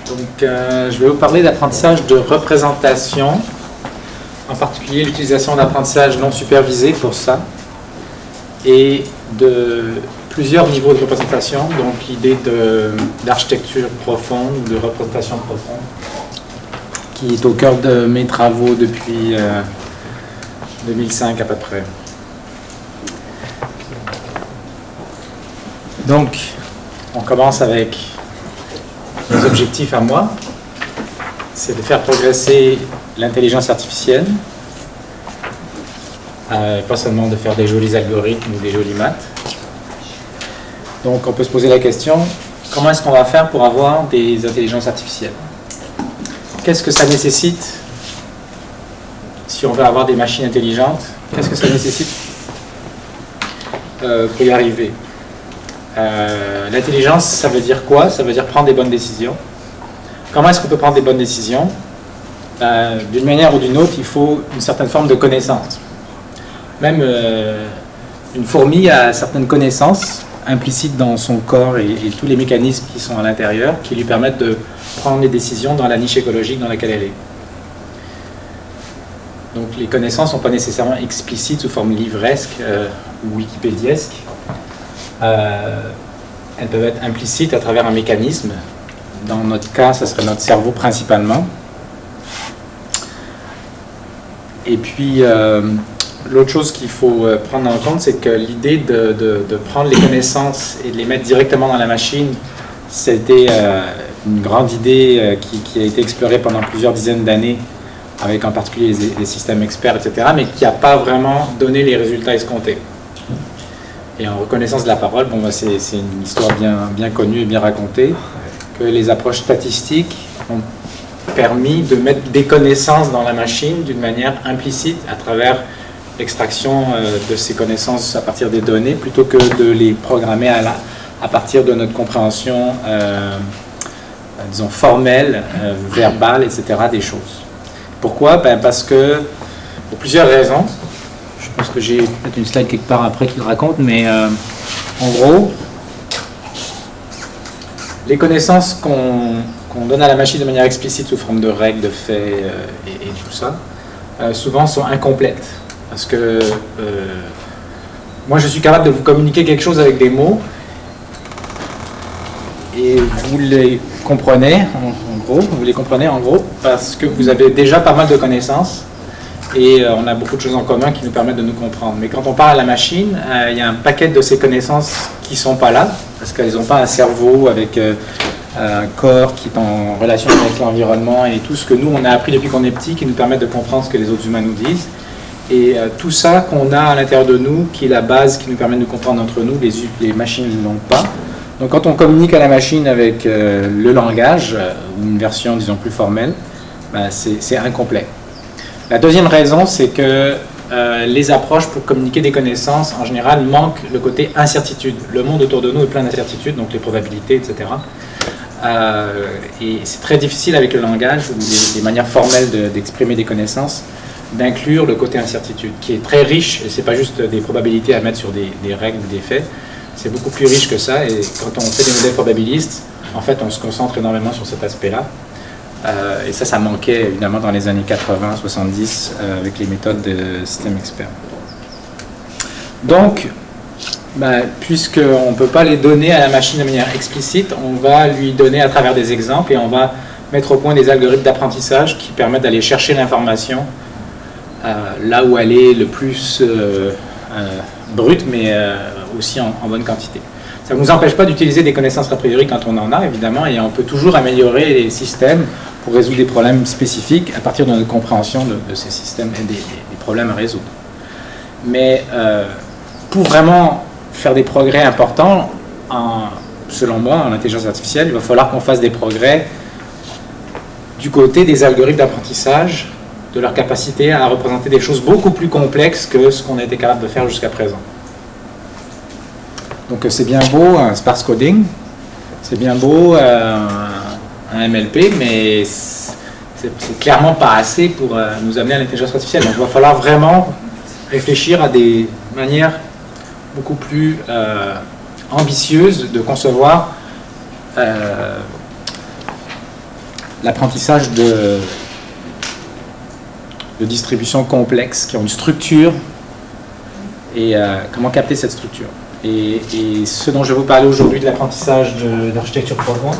Je vais vous parler d'apprentissage de représentation, en particulier l'utilisation d'apprentissage non supervisé pour ça, et de plusieurs niveaux de représentation, donc l'idée d'architecture profonde, de représentation profonde, qui est au cœur de mes travaux depuis 2005 à peu près. Donc, on commence avec les objectifs à moi, c'est de faire progresser l'intelligence artificielle, pas seulement de faire des jolis algorithmes ou des jolies maths. Donc on peut se poser la question, comment est-ce qu'on va faire pour avoir des intelligences artificielles? Qu'est-ce que ça nécessite si on veut avoir des machines intelligentes? Qu'est-ce que ça nécessite pour y arriver? L'intelligence, ça veut dire quoi? Ça veut dire prendre des bonnes décisions. Comment est-ce qu'on peut prendre des bonnes décisions? D'une manière ou d'une autre, il faut une certaine forme de connaissance. Même une fourmi a certaines connaissances implicites dans son corps et tous les mécanismes qui sont à l'intérieur qui lui permettent de prendre les décisions dans la niche écologique dans laquelle elle est. Donc les connaissances ne sont pas nécessairement explicites sous forme livresque ou wikipédiesque. Elles peuvent être implicites à travers un mécanisme. Dans notre cas, ce serait notre cerveau principalement. Et puis, l'autre chose qu'il faut prendre en compte, c'est que l'idée de prendre les connaissances et de les mettre directement dans la machine, c'était une grande idée qui a été explorée pendant plusieurs dizaines d'années, avec en particulier les systèmes experts, etc., mais qui n'a pas vraiment donné les résultats escomptés. Et en reconnaissance de la parole, bon, c'est une histoire bien connue et bien racontée, que les approches statistiques ont permis de mettre des connaissances dans la machine d'une manière implicite à travers l'extraction de ces connaissances à partir des données, plutôt que de les programmer à partir de notre compréhension, disons, formelle, verbale, etc., des choses. Pourquoi? Parce que, pour plusieurs raisons. Je pense que j'ai peut-être une slide quelque part après qui le raconte, mais en gros, les connaissances qu'on donne à la machine de manière explicite sous forme de règles, de faits et tout ça, souvent sont incomplètes. Parce que moi je suis capable de vous communiquer quelque chose avec des mots, et vous les comprenez en gros, parce que vous avez déjà pas mal de connaissances, et on a beaucoup de choses en commun qui nous permettent de nous comprendre. Mais quand on parle à la machine, il y a un paquet de ces connaissances qui ne sont pas là, parce qu'elles n'ont pas un cerveau avec un corps qui est en relation avec l'environnement et tout ce que nous, on a appris depuis qu'on est petit, qui nous permettent de comprendre ce que les autres humains nous disent. Et tout ça qu'on a à l'intérieur de nous, qui est la base qui nous permet de nous comprendre entre nous, les machines ne l'ont pas. Donc quand on communique à la machine avec le langage, ou une version, disons, plus formelle, ben, c'est incomplet. La deuxième raison, c'est que les approches pour communiquer des connaissances, en général, manquent le côté incertitude. Le monde autour de nous est plein d'incertitudes, donc les probabilités, etc. Et c'est très difficile avec le langage ou les manières formelles d'exprimer des connaissances, d'inclure le côté incertitude, qui est très riche, et ce n'est pas juste des probabilités à mettre sur des règles ou des faits, c'est beaucoup plus riche que ça, et quand on fait des modèles probabilistes, en fait, on se concentre énormément sur cet aspect-là. Et ça manquait évidemment dans les années 80-70 avec les méthodes de système expert. Donc, puisqu'on ne peut pas les donner à la machine de manière explicite, on va lui donner à travers des exemples et on va mettre au point des algorithmes d'apprentissage qui permettent d'aller chercher l'information là où elle est le plus brute, mais aussi en bonne quantité. Ça ne nous empêche pas d'utiliser des connaissances a priori quand on en a, évidemment, et on peut toujours améliorer les systèmes pour résoudre des problèmes spécifiques à partir de notre compréhension de ces systèmes et des problèmes à résoudre. Mais pour vraiment faire des progrès importants, selon moi, en intelligence artificielle, il va falloir qu'on fasse des progrès du côté des algorithmes d'apprentissage, de leur capacité à représenter des choses beaucoup plus complexes que ce qu'on a été capable de faire jusqu'à présent. Donc c'est bien beau un sparse coding, c'est bien beau un MLP, mais c'est clairement pas assez pour nous amener à l'intelligence artificielle. Donc il va falloir vraiment réfléchir à des manières beaucoup plus ambitieuses de concevoir l'apprentissage de distributions complexes qui ont une structure et comment capter cette structure. Et ce dont je vais vous parler aujourd'hui de l'apprentissage d'architecture profonde,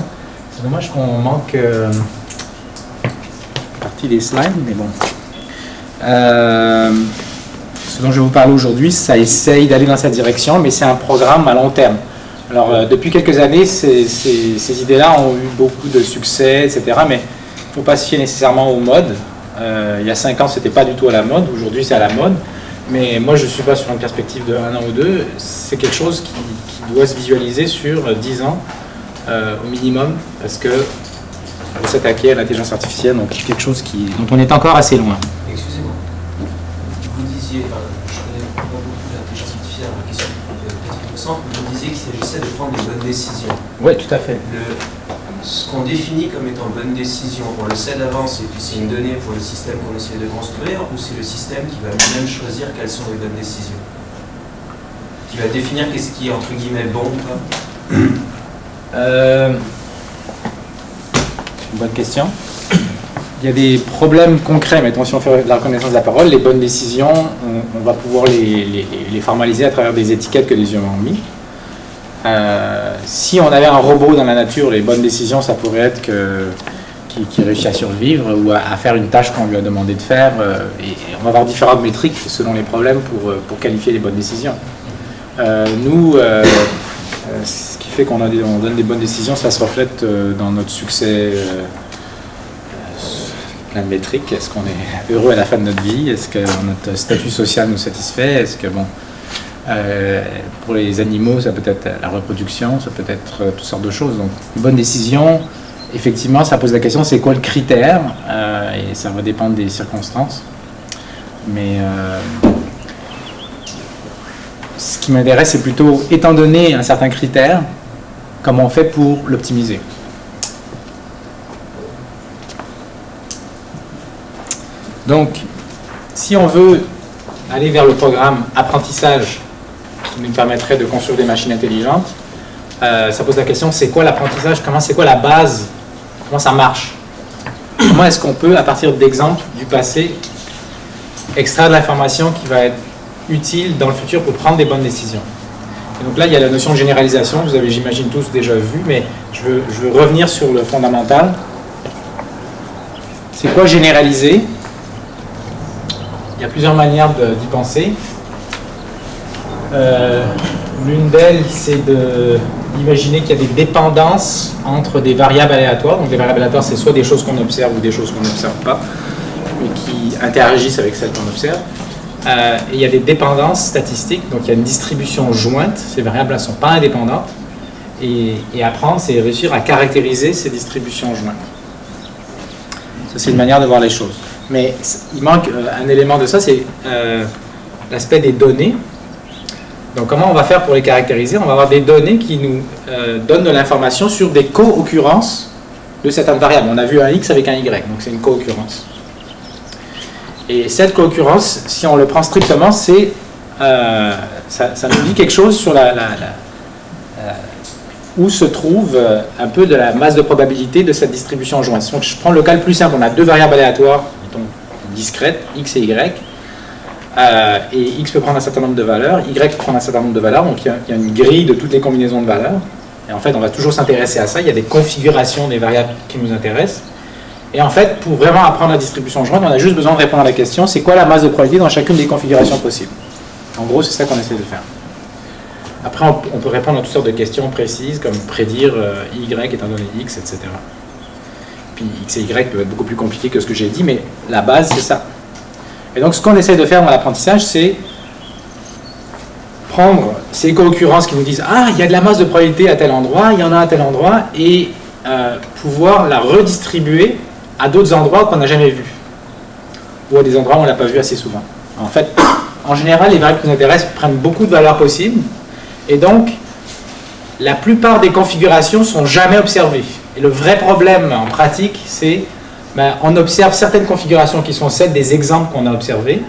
c'est dommage qu'on manque partie des slides, mais bon. Ce dont je vais vous parler aujourd'hui, ça essaye d'aller dans cette direction, mais c'est un programme à long terme. Alors, depuis quelques années, ces idées-là ont eu beaucoup de succès, etc., mais il ne faut pas se fier nécessairement aux modes. Il y a 5 ans, ce n'était pas du tout à la mode, aujourd'hui c'est à la mode. Mais moi, je ne suis pas sur une perspective de 1 an ou 2. C'est quelque chose qui doit se visualiser sur 10 ans au minimum, parce que on va s'attaquer à l'intelligence artificielle, donc quelque chose dont on est encore assez loin. Excusez-moi, vous disiez, je connais pas beaucoup l'intelligence artificielle, ma question peut-être innocente, mais vous disiez qu'il s'agissait de prendre des bonnes décisions. Oui, tout à fait. Ce qu'on définit comme étant bonne décision, on le sait d'avance et puis c'est une donnée pour le système qu'on essaie de construire, ou c'est le système qui va lui-même choisir quelles sont les bonnes décisions, qui va définir qu'est-ce qui est entre guillemets bon ou pas? Une bonne question. Il y a des problèmes concrets, mettons si on fait de la reconnaissance de la parole, les bonnes décisions, on va pouvoir les formaliser à travers des étiquettes que les humains ont mis. Si on avait un robot dans la nature, les bonnes décisions, ça pourrait être qu'il réussit à survivre ou à faire une tâche qu'on lui a demandé de faire. Et on va avoir différentes métriques selon les problèmes pour qualifier les bonnes décisions. Ce qui fait qu'on donne des bonnes décisions, ça se reflète dans notre succès, plein de métriques. Est-ce qu'on est heureux à la fin de notre vie? Est-ce que notre statut social nous satisfait? Est-ce que, bon... pour les animaux, ça peut être la reproduction, ça peut être toutes sortes de choses. Donc, une bonne décision, effectivement, ça pose la question, c'est quoi le critère? Et ça va dépendre des circonstances. Mais ce qui m'intéresse, c'est plutôt, étant donné un certain critère, comment on fait pour l'optimiser. Donc, si on veut aller vers le programme apprentissage qui nous permettrait de construire des machines intelligentes, ça pose la question, c'est quoi l'apprentissage? C'est quoi la base? Comment ça marche? Comment est-ce qu'on peut, à partir d'exemples du passé, extraire de l'information qui va être utile dans le futur pour prendre des bonnes décisions? Et donc là, il y a la notion de généralisation, vous avez, j'imagine, tous déjà vu, mais je veux revenir sur le fondamental. C'est quoi généraliser? Il y a plusieurs manières d'y penser. L'une d'elles, c'est d'imaginer qu'il y a des dépendances entre des variables aléatoires. Donc, les variables aléatoires, c'est soit des choses qu'on observe ou des choses qu'on n'observe pas, mais qui interagissent avec celles qu'on observe. Et il y a des dépendances statistiques, donc il y a une distribution jointe. Ces variables-là ne sont pas indépendantes. Et apprendre, c'est réussir à caractériser ces distributions jointes. Ça, c'est une manière de voir les choses. Mais il manque un élément de ça, c'est l'aspect des données. Donc, comment on va faire pour les caractériser? On va avoir des données qui nous donnent de l'information sur des co-occurrences de certaines variables. On a vu un X avec un Y, donc c'est une co-occurrence. Et cette co-occurrence, si on le prend strictement, ça nous dit quelque chose sur où se trouve un peu de la masse de probabilité de cette distribution jointe. Donc, je prends le cas le plus simple. On a deux variables aléatoires, mettons, discrètes, X et Y. Et X peut prendre un certain nombre de valeurs, Y peut prendre un certain nombre de valeurs. Donc, il y a une grille de toutes les combinaisons de valeurs. Et en fait, on va toujours s'intéresser à ça. Il y a des configurations des variables qui nous intéressent. Et en fait, pour vraiment apprendre la distribution jointe, on a juste besoin de répondre à la question, c'est quoi la masse de probabilité dans chacune des configurations possibles? En gros, c'est ça qu'on essaie de faire. Après, on peut répondre à toutes sortes de questions précises, comme prédire Y étant donné X, etc. Puis X et Y peuvent être beaucoup plus compliqués que ce que j'ai dit, mais la base, c'est ça. Et donc, ce qu'on essaie de faire dans l'apprentissage, c'est prendre ces co-occurrences qui nous disent « Ah, il y a de la masse de probabilité à tel endroit, il y en a à tel endroit », et pouvoir la redistribuer à d'autres endroits qu'on n'a jamais vus, ou à des endroits où on ne l'a pas vu assez souvent. En fait, en général, les variables qui nous intéressent prennent beaucoup de valeurs possibles, et donc, la plupart des configurations ne sont jamais observées. Et le vrai problème en pratique, c'est on observe certaines configurations qui sont celles des exemples qu'on a observés,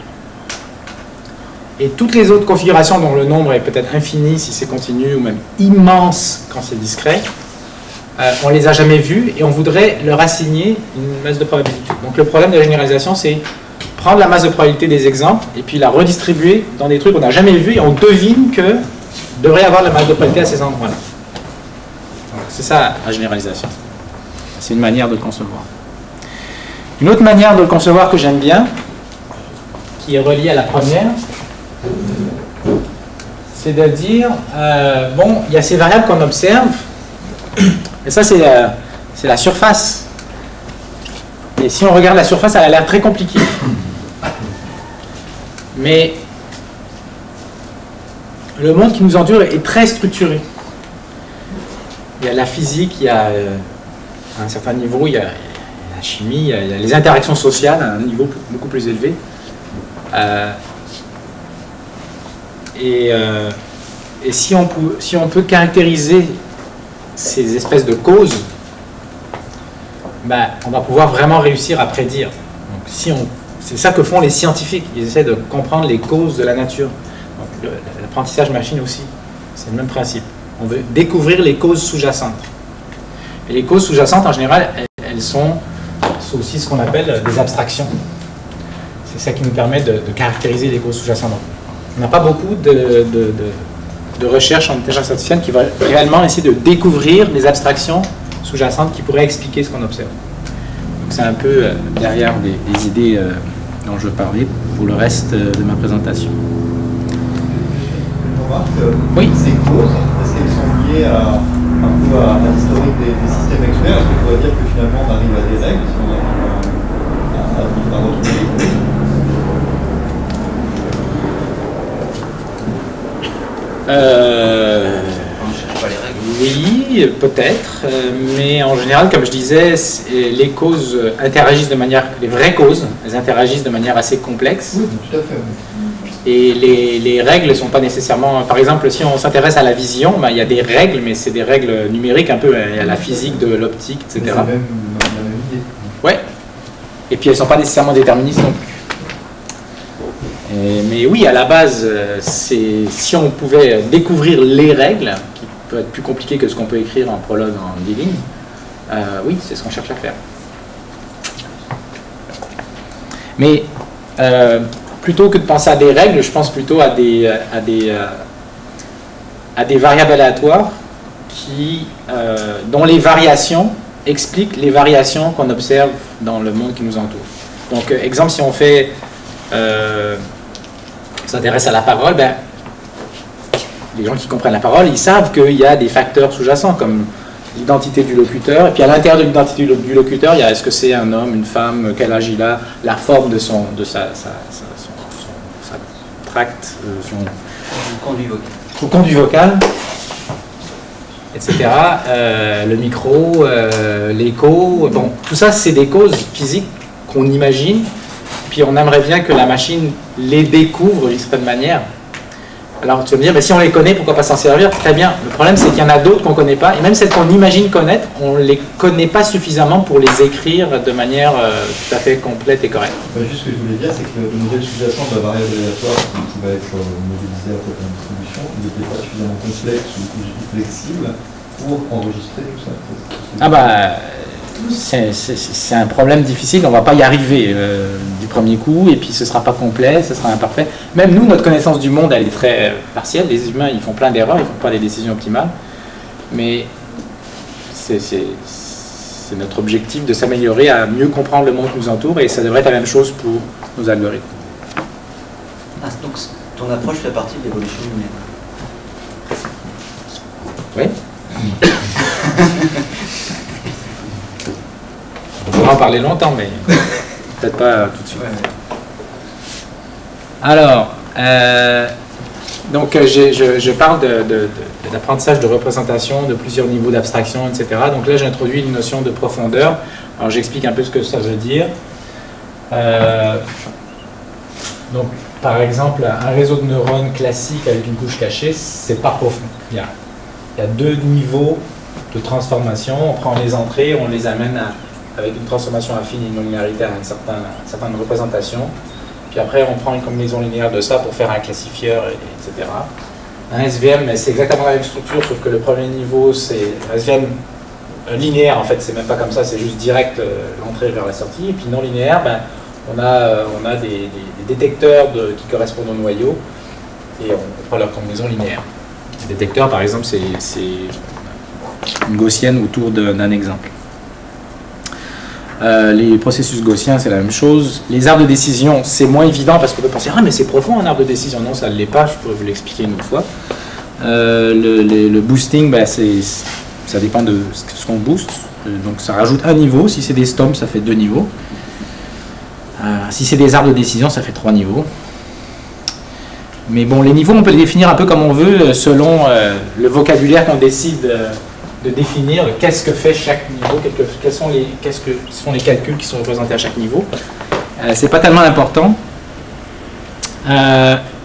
et toutes les autres configurations dont le nombre est peut-être infini si c'est continu, ou même immense quand c'est discret, on ne les a jamais vus et on voudrait leur assigner une masse de probabilité. Donc le problème de la généralisation, c'est prendre la masse de probabilité des exemples et puis la redistribuer dans des trucs qu'on n'a jamais vus et on devine que devrait avoir la masse de probabilité à ces endroits-là. C'est ça la généralisation. C'est une manière de le concevoir. Une autre manière de le concevoir que j'aime bien, qui est reliée à la première, c'est de dire, bon, il y a ces variables qu'on observe, et ça c'est la surface. Et si on regarde la surface, elle a l'air très compliquée. Mais le monde qui nous entoure est très structuré. Il y a la physique, il y a à un certain niveau, il y a la chimie, il y a les interactions sociales à un niveau beaucoup plus élevé. Et si on peut caractériser ces espèces de causes, ben, on va pouvoir vraiment réussir à prédire. C'est ça que font les scientifiques. Ils essaient de comprendre les causes de la nature. L'apprentissage machine aussi, c'est le même principe. On veut découvrir les causes sous-jacentes. Et les causes sous-jacentes, en général, elles sont aussi ce qu'on appelle des abstractions. C'est ça qui nous permet de caractériser les causes sous-jacentes. On n'a pas beaucoup de recherches en intelligence artificielle qui va réellement essayer de découvrir les abstractions sous-jacentes qui pourraient expliquer ce qu'on observe. Donc c'est un peu derrière les idées dont je parlais pour le reste de ma présentation. Oui. Ces causes, est-ce qu'elles sont liées un peu à l'historique des systèmes experts? Est-ce qu'on pourrait dire que finalement on arrive à des règles si on arrive à retrouver les causes? On ne cherche pas les règles. Oui, peut-être, mais en général, comme je disais, les causes interagissent de manière, les vraies causes, elles interagissent de manière assez complexe. Oui, tout à fait. Et les règles ne sont pas nécessairement... Par exemple, si on s'intéresse à la vision, ben, il y a des règles, mais c'est des règles numériques, un peu à la physique de l'optique, etc. C'est la même idée. Ouais. Et puis elles ne sont pas nécessairement déterministes non plus. Mais oui, à la base, si on pouvait découvrir les règles, qui peut être plus compliqué que ce qu'on peut écrire en prologue en 10 lignes, oui, c'est ce qu'on cherche à faire. Mais plutôt que de penser à des règles, je pense plutôt à des variables aléatoires dont les variations expliquent les variations qu'on observe dans le monde qui nous entoure. Donc, exemple, si on s'intéresse à la parole, ben, les gens qui comprennent la parole, ils savent qu'il y a des facteurs sous-jacents comme l'identité du locuteur, et puis à l'intérieur de l'identité du locuteur, il y a est-ce que c'est un homme, une femme, quel âge il a, la forme de sa tract, son conduit vocal, etc. Le micro, l'écho, bon, tout ça c'est des causes physiques qu'on imagine, puis on aimerait bien que la machine les découvre d'une certaine manière. Alors tu vas me dire, mais si on les connaît, pourquoi pas s'en servir? Très bien. Le problème, c'est qu'il y en a d'autres qu'on ne connaît pas, et même celles qu'on imagine connaître, on ne les connaît pas suffisamment pour les écrire de manière tout à fait complète et correcte. Enfin, juste ce que je voulais dire, c'est que le modèle sous-jacent de la variable aléatoire qui va être modélisé à côté de la distribution, il n'était pas suffisamment complexe ou flexible pour enregistrer tout ça. Ah bah, c'est un problème difficile, on ne va pas y arriver du premier coup, et puis ce ne sera pas complet, ce sera imparfait. Même nous, notre connaissance du monde, elle est très partielle. Les humains, ils font plein d'erreurs, ils ne font pas des décisions optimales. Mais c'est notre objectif de s'améliorer à mieux comprendre le monde qui nous entoure, et ça devrait être la même chose pour nos algorithmes. Ah, donc ton approche fait partie de l'évolution humaine. Oui. On pourra en parler longtemps, mais peut-être pas tout de suite. Alors, donc je parle d'apprentissage de représentation, de plusieurs niveaux d'abstraction, etc. Donc là, j'introduis une notion de profondeur. Alors, j'explique un peu ce que ça veut dire. Donc, par exemple, un réseau de neurones classique avec une couche cachée, c'est pas profond. Il y a deux niveaux de transformation. On prend les entrées, on les amène avec une transformation affine et non linéarité à une certaine représentation. Puis après, on prend une combinaison linéaire de ça pour faire un classifieur, etc. Un SVM, c'est exactement la même structure, sauf que le premier niveau, c'est un SVM linéaire en fait, c'est même pas comme ça, c'est juste direct l'entrée vers la sortie. Et puis non linéaire, ben, on a des détecteurs qui correspondent au noyau et on prend leur combinaison linéaire. Les détecteurs, par exemple, c'est une gaussienne autour d'un exemple. Les processus gaussiens, c'est la même chose. Les arbres de décision, c'est moins évident parce qu'on peut penser « Ah, mais c'est profond un arbre de décision ». Non, ça ne l'est pas, je pourrais vous l'expliquer une autre fois. Le boosting, ben, ça dépend de ce qu'on booste. Donc ça rajoute un niveau. Si c'est des stoms, ça fait 2 niveaux. Si c'est des arbres de décision, ça fait 3 niveaux. Mais bon, les niveaux, on peut les définir un peu comme on veut, selon le vocabulaire qu'on décide de définir. Qu'est-ce que fait chaque niveau, quels sont les calculs qui sont représentés à chaque niveau. C'est pas tellement important.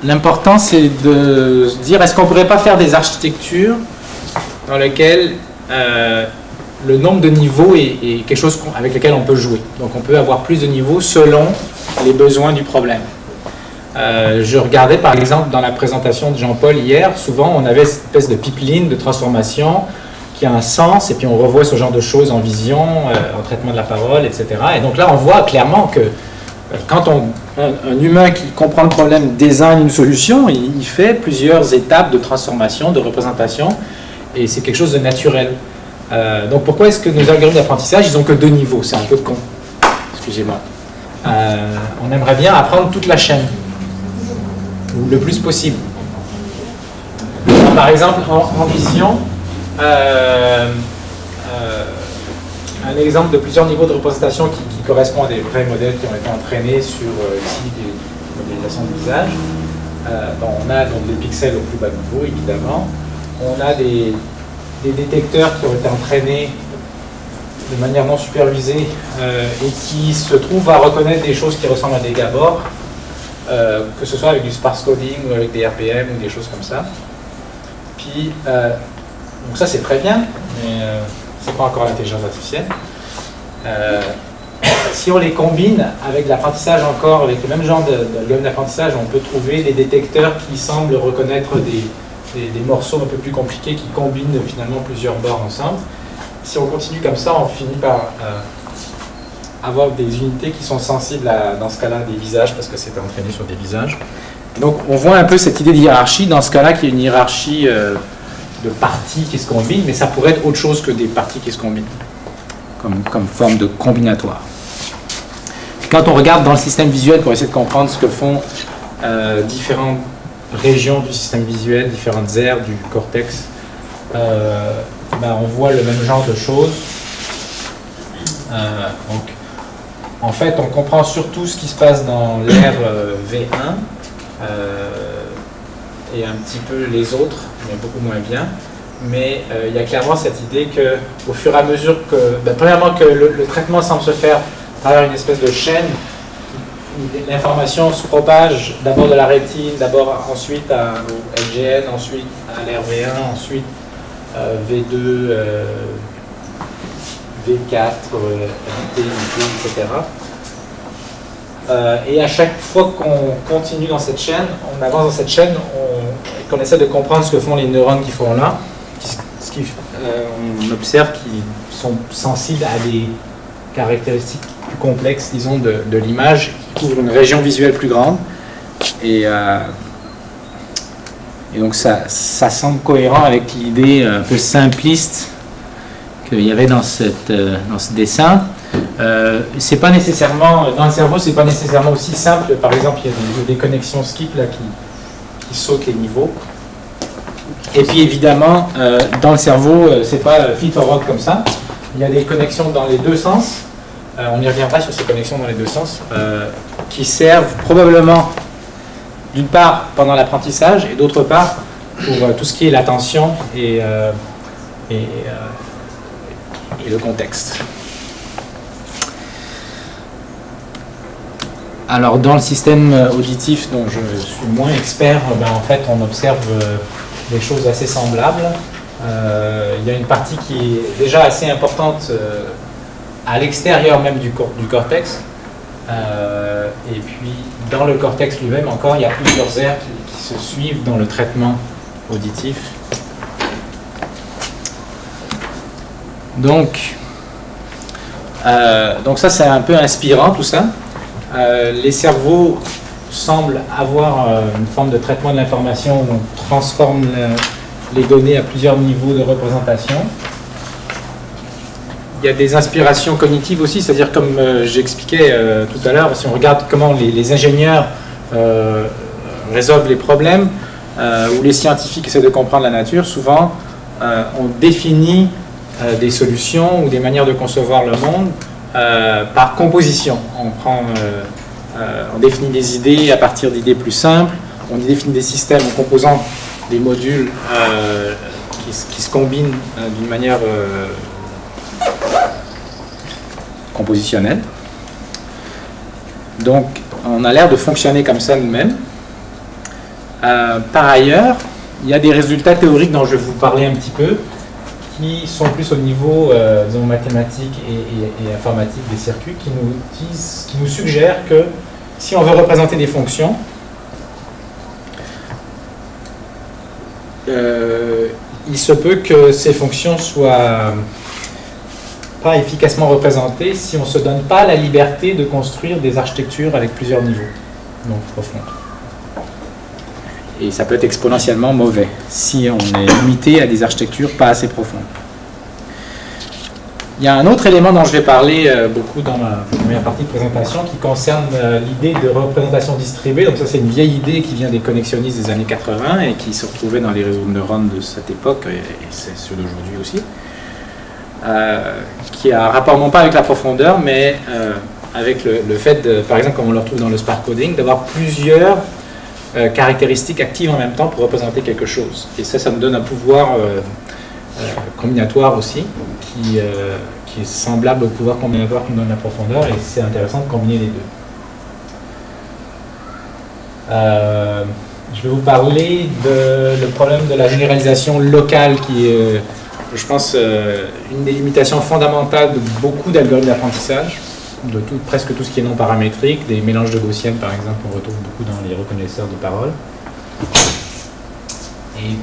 L'important, c'est de se dire, est-ce qu'on ne pourrait pas faire des architectures dans lesquelles le nombre de niveaux est quelque chose avec lequel on peut jouer. Donc on peut avoir plus de niveaux selon les besoins du problème. Je regardais par exemple dans la présentation de Jean-Paul hier, souvent on avait cette espèce de pipeline de transformation qui a un sens, et puis on revoit ce genre de choses en vision, en traitement de la parole, etc. Et donc là on voit clairement que quand un humain qui comprend le problème design une solution, il fait plusieurs étapes de transformation, de représentation, et c'est quelque chose de naturel. Donc pourquoi est-ce que nos algorithmes d'apprentissage, ils n'ont que 2 niveaux? C'est un peu con. Excusez-moi. On aimerait bien apprendre toute la chaîne, ou le plus possible. Par exemple, en vision, un exemple de plusieurs niveaux de représentation qui correspond à des vrais modèles qui ont été entraînés sur ici des modélisations de visage. On a donc des pixels au plus bas niveau, évidemment. On a des détecteurs qui ont été entraînés de manière non supervisée et qui se trouvent à reconnaître des choses qui ressemblent à des Gabor, que ce soit avec du sparse coding ou avec des RPM ou des choses comme ça. Puis, donc ça c'est très bien, mais c'est pas encore l'intelligence artificielle. Si on les combine avec l'apprentissage encore, avec le même genre d'algorithme d'apprentissage, on peut trouver des détecteurs qui semblent reconnaître des morceaux un peu plus compliqués qui combinent finalement plusieurs bords ensemble. Si on continue comme ça, on finit par avoir des unités qui sont sensibles à, dans ce cas-là, des visages, parce que c'est entraîné sur des visages. Donc on voit un peu cette idée de hiérarchie, dans ce cas-là, qui est une hiérarchie de parties qui se combinent, mais ça pourrait être autre chose que des parties qui se combinent, comme forme de combinatoire. Quand on regarde dans le système visuel pour essayer de comprendre ce que font différentes régions du système visuel, différentes aires du cortex, on voit le même genre de choses. Donc, en fait, on comprend surtout ce qui se passe dans l'aire V1 et un petit peu les autres, mais beaucoup moins bien. Mais il y a clairement cette idée qu'au fur et à mesure que, premièrement, que le traitement semble se faire à travers une espèce de chaîne, l'information se propage d'abord de la rétine, ensuite au LGN, ensuite à l'aire V1, ensuite V2, V4, IT, etc. Et à chaque fois qu'on continue dans cette chaîne, on avance dans cette chaîne, qu'on essaie de comprendre ce que font les neurones qui font là, on observe qu'ils sont sensibles à des caractéristiques plus complexes, disons, de l'image, qui couvrent une région visuelle plus grande. Et donc ça semble cohérent avec l'idée un peu simpliste qu'il y avait dans ce dessin. C'est pas nécessairement, dans le cerveau, c'est pas nécessairement aussi simple. Par exemple, il y a des connexions skip là, qui sautent les niveaux. Et puis évidemment, dans le cerveau, c'est pas fit or rock comme ça. Il y a des connexions dans les deux sens. On y reviendra sur ces connexions dans les deux sens, qui servent probablement d'une part pendant l'apprentissage et d'autre part pour tout ce qui est l'attention et le contexte. Alors dans le système auditif dont je suis moins expert, en fait on observe des choses assez semblables. Il y a une partie qui est déjà assez importante à l'extérieur même du cortex. Et puis dans le cortex lui-même encore, il y a plusieurs aires qui se suivent dans le traitement auditif. Donc ça, c'est un peu inspirant tout ça. Les cerveaux semblent avoir une forme de traitement de l'information où on transforme les données à plusieurs niveaux de représentation. Il y a des inspirations cognitives aussi, c'est-à-dire comme j'expliquais tout à l'heure, si on regarde comment les ingénieurs résolvent les problèmes, ou les scientifiques essaient de comprendre la nature, souvent on définit des solutions ou des manières de concevoir le monde par composition. On définit des idées à partir d'idées plus simples, on définit des systèmes en composant des modules qui se combinent d'une manière compositionnelle. Donc, on a l'air de fonctionner comme ça nous-mêmes. Par ailleurs, il y a des résultats théoriques dont je vais vous parler un petit peu, qui sont plus au niveau disons, mathématique et informatique des circuits, qui nous suggèrent que si on veut représenter des fonctions, il se peut que ces fonctions soient pas efficacement représentées si on ne se donne pas la liberté de construire des architectures avec plusieurs niveaux, donc profondes. Et ça peut être exponentiellement mauvais si on est limité à des architectures pas assez profondes. Il y a un autre élément dont je vais parler beaucoup dans ma première partie de présentation qui concerne l'idée de représentation distribuée. Donc ça, c'est une vieille idée qui vient des connexionnistes des années 80 et qui se retrouvait dans les réseaux de neurones de cette époque, et c'est ceux d'aujourd'hui aussi, qui a un rapport non pas avec la profondeur, mais avec le fait, par exemple, comme on le retrouve dans le spark coding, d'avoir plusieurs caractéristiques actives en même temps pour représenter quelque chose. Et ça nous donne un pouvoir combinatoire aussi, qui est semblable au pouvoir combinatoire qui nous donne la profondeur, et c'est intéressant de combiner les deux. Je vais vous parler le problème de la généralisation locale, qui est, je pense, une des limitations fondamentales de beaucoup d'algorithmes d'apprentissage, de presque tout ce qui est non paramétrique, des mélanges de gaussiennes par exemple, on retrouve beaucoup dans les reconnaisseurs de parole. Et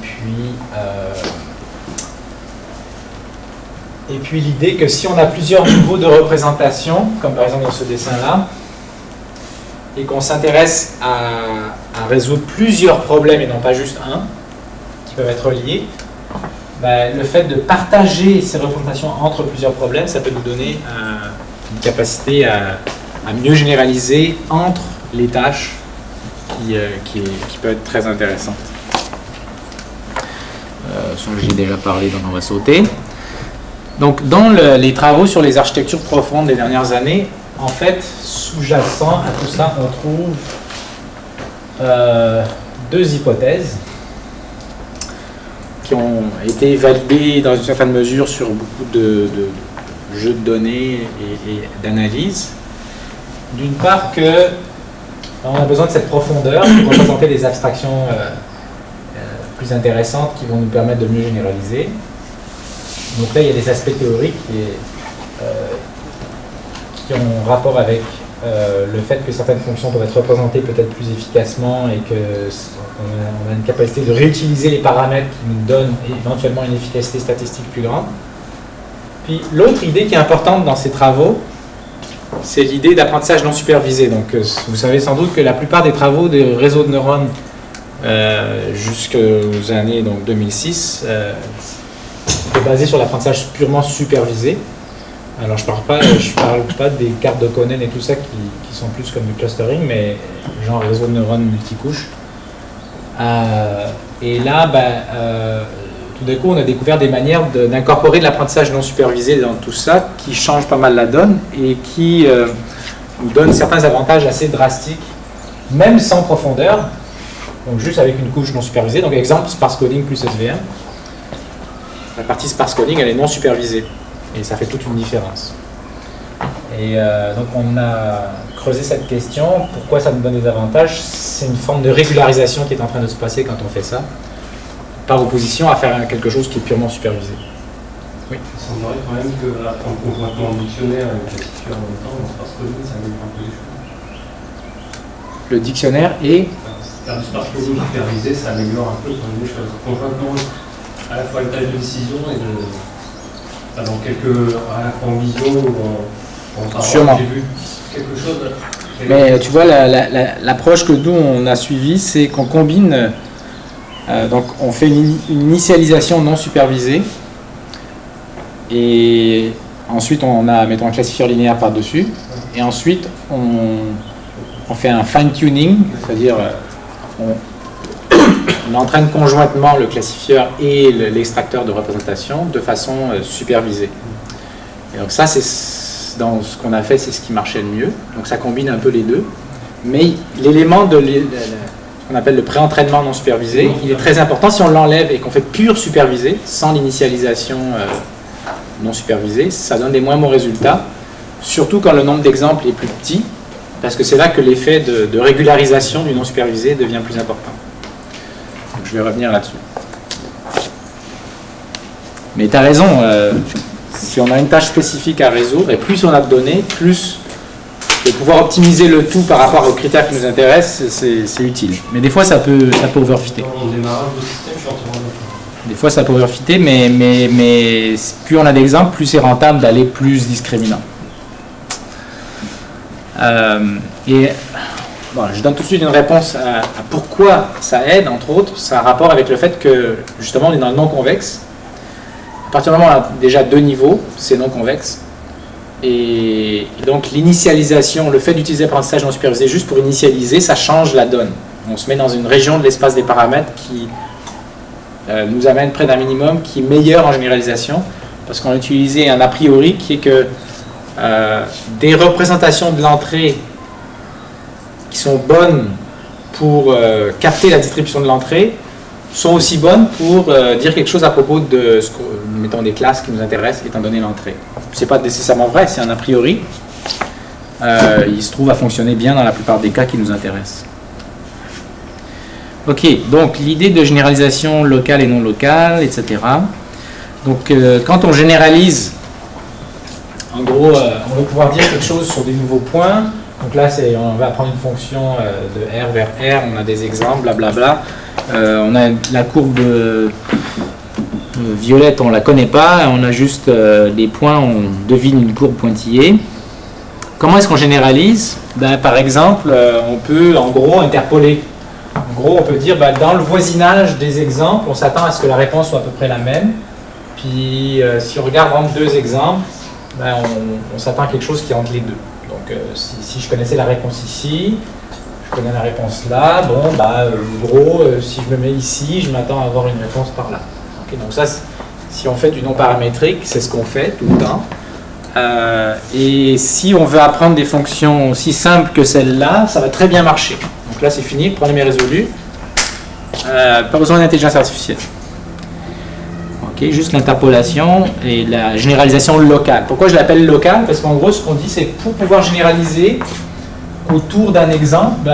puis l'idée que si on a plusieurs niveaux de représentation, comme par exemple dans ce dessin-là, et qu'on s'intéresse à résoudre plusieurs problèmes et non pas juste un, qui peuvent être liés, ben, le fait de partager ces représentations entre plusieurs problèmes, ça peut nous donner une capacité à mieux généraliser entre les tâches qui peut être très intéressante. Ce que j'ai déjà parlé, donc on va sauter. Donc dans les travaux sur les architectures profondes des dernières années, en fait, sous-jacent à tout ça, on trouve deux hypothèses qui ont été validées dans une certaine mesure sur beaucoup de jeux de données et d'analyse. D'une part que on a besoin de cette profondeur pour représenter des abstractions plus intéressantes qui vont nous permettre de mieux généraliser. Donc là, il y a des aspects théoriques qui ont rapport avec le fait que certaines fonctions peuvent être représentées peut-être plus efficacement et qu'on a une capacité de réutiliser les paramètres qui nous donnent éventuellement une efficacité statistique plus grande. Puis l'autre idée qui est importante dans ces travaux, c'est l'idée d'apprentissage non supervisé. Donc vous savez sans doute que la plupart des travaux des réseaux de neurones jusqu'aux années donc, 2006 est basé sur l'apprentissage purement supervisé. Alors je parle pas des cartes de Conen et tout ça qui sont plus comme du clustering, mais genre réseau de neurones multicouches. Et là, tout d'un coup, on a découvert des manières d'incorporer de l'apprentissage non supervisé dans tout ça, qui changent pas mal la donne et qui nous donnent certains avantages assez drastiques, même sans profondeur, donc juste avec une couche non supervisée. Donc exemple, sparse coding plus SVM. La partie sparse coding, elle est non supervisée. Et ça fait toute une différence. Et donc on a creusé cette question. Pourquoi ça nous donne des avantages? C'est une forme de régularisation qui est en train de se passer quand on fait ça, par opposition à faire quelque chose qui est purement supervisé. Oui. Ça semblerait quand même qu'apprendre conjointement en dictionnaire et la dictionnaire en même temps, dans sparse coding, ça améliore un peu les choses. Le dictionnaire est... Faire du sparse coding supervisé, ça améliore un peu quand même les choses. Conjointement, à la fois une tâche de décision et de... dans quelques en visio ou en parole, Sûrement. j'ai vu quelque chose. Mais tu vois, l'approche que nous on a suivie, c'est qu'on combine, donc on fait une initialisation non supervisée, et ensuite on a, mettons, un classifieur linéaire par-dessus, et ensuite on fait un fine-tuning, c'est-à-dire on entraîne conjointement le classifieur et l'extracteur de représentation de façon supervisée. Et donc ça, c'est dans ce qu'on a fait, c'est ce qui marchait le mieux. Donc ça combine un peu les deux. Mais l'élément de ce qu'on appelle le pré-entraînement non supervisé, il est très important. Si on l'enlève et qu'on fait pur supervisé, sans l'initialisation non supervisée, ça donne des moins bons résultats, surtout quand le nombre d'exemples est plus petit, parce que c'est là que l'effet de régularisation du non supervisé devient plus important. Donc, je vais revenir là-dessus. Mais tu as raison, si on a une tâche spécifique à résoudre, et plus on a de données, plus de pouvoir optimiser le tout par rapport aux critères qui nous intéressent, c'est utile. Mais des fois, ça peut overfitter. Au démarrage du système, je suis entièrement d'accord. Des fois, ça peut overfitter, mais plus on a d'exemples, plus c'est rentable d'aller plus discriminant. Et bon, je donne tout de suite une réponse à pourquoi ça aide, entre autres. Ça a un rapport avec le fait que, justement, on est dans le non-convexe. À partir du moment où on a déjà deux niveaux, c'est non-convexe. Et donc, l'initialisation, le fait d'utiliser l'apprentissage non supervisé juste pour initialiser, ça change la donne. On se met dans une région de l'espace des paramètres qui nous amène près d'un minimum qui est meilleur en généralisation, parce qu'on a utilisé un a priori qui est que des représentations de l'entrée qui sont bonnes pour capter la distribution de l'entrée sont aussi bonnes pour dire quelque chose à propos de, mettons, des classes qui nous intéressent étant donné l'entrée. C'est pas nécessairement vrai, c'est un a priori. Il se trouve à fonctionner bien dans la plupart des cas qui nous intéressent. Ok, donc l'idée de généralisation locale et non locale, etc. Donc quand on généralise, en gros, on va pouvoir dire quelque chose sur des nouveaux points. Donc là, on va prendre une fonction de R vers R, on a des exemples, blablabla. On a la courbe violette, on ne la connaît pas, on a juste des points, on devine une courbe pointillée. Comment est-ce qu'on généralise? Par exemple, on peut en gros interpoler. En gros, on peut dire dans le voisinage des exemples, on s'attend à ce que la réponse soit à peu près la même. Puis si on regarde entre deux exemples, on s'attend à quelque chose qui est entre les deux. Donc si je connaissais la réponse ici, je connais la réponse là, bon, en gros, si je me mets ici, je m'attends à avoir une réponse par là. Okay, donc ça, si on fait du non paramétrique, c'est ce qu'on fait tout le temps. Et si on veut apprendre des fonctions aussi simples que celle-là, ça va très bien marcher. Donc là, c'est fini, le problème est résolu. Pas besoin d'intelligence artificielle. Ok, juste l'interpolation et la généralisation locale. Pourquoi je l'appelle locale? Parce qu'en gros, ce qu'on dit, c'est pour pouvoir généraliser autour d'un exemple,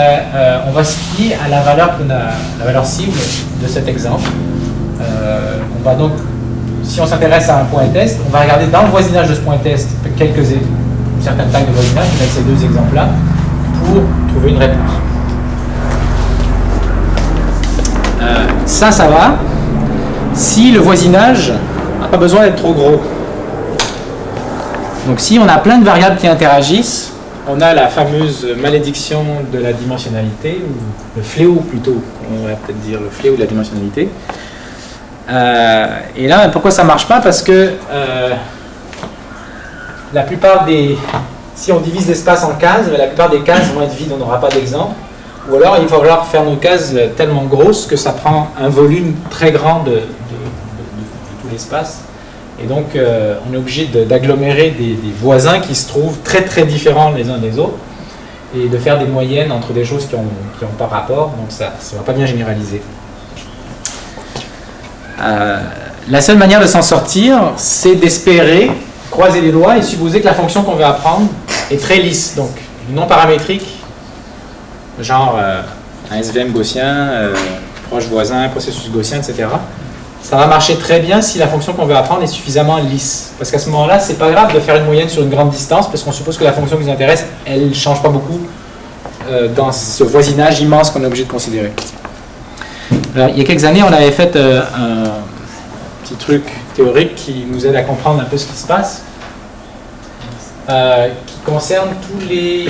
on va se fier à la valeur cible de cet exemple. On va donc, si on s'intéresse à un point test, on va regarder dans le voisinage de ce point test une certaine taille de voisinage, avec ces deux exemples-là, pour trouver une réponse. Ça va si le voisinage n'a pas besoin d'être trop gros. Donc si on a plein de variables qui interagissent, on a la fameuse malédiction de la dimensionnalité, ou le fléau plutôt, on va peut-être dire le fléau de la dimensionnalité. Et là, pourquoi ça ne marche pas? Parce que la plupart des... Si on divise l'espace en cases, la plupart des cases vont être vides, on n'aura pas d'exemple. Ou alors, il va falloir faire nos cases tellement grosses que ça prend un volume très grand de tout l'espace. Et donc, on est obligé d'agglomérer des voisins qui se trouvent très très différents les uns des autres et de faire des moyennes entre des choses qui ont pas rapport. Donc, ça ne va pas bien généraliser. La seule manière de s'en sortir, c'est d'espérer, croiser les doigts et supposer que la fonction qu'on veut apprendre est très lisse. Donc, non paramétrique, genre un SVM gaussien, proche voisin, processus gaussien, etc. Ça va marcher très bien si la fonction qu'on veut apprendre est suffisamment lisse. Parce qu'à ce moment-là, c'est pas grave de faire une moyenne sur une grande distance, parce qu'on suppose que la fonction qui nous intéresse, elle ne change pas beaucoup dans ce voisinage immense qu'on est obligé de considérer. Alors, il y a quelques années, on avait fait un petit truc théorique qui nous aide à comprendre un peu ce qui se passe, qui concerne tous les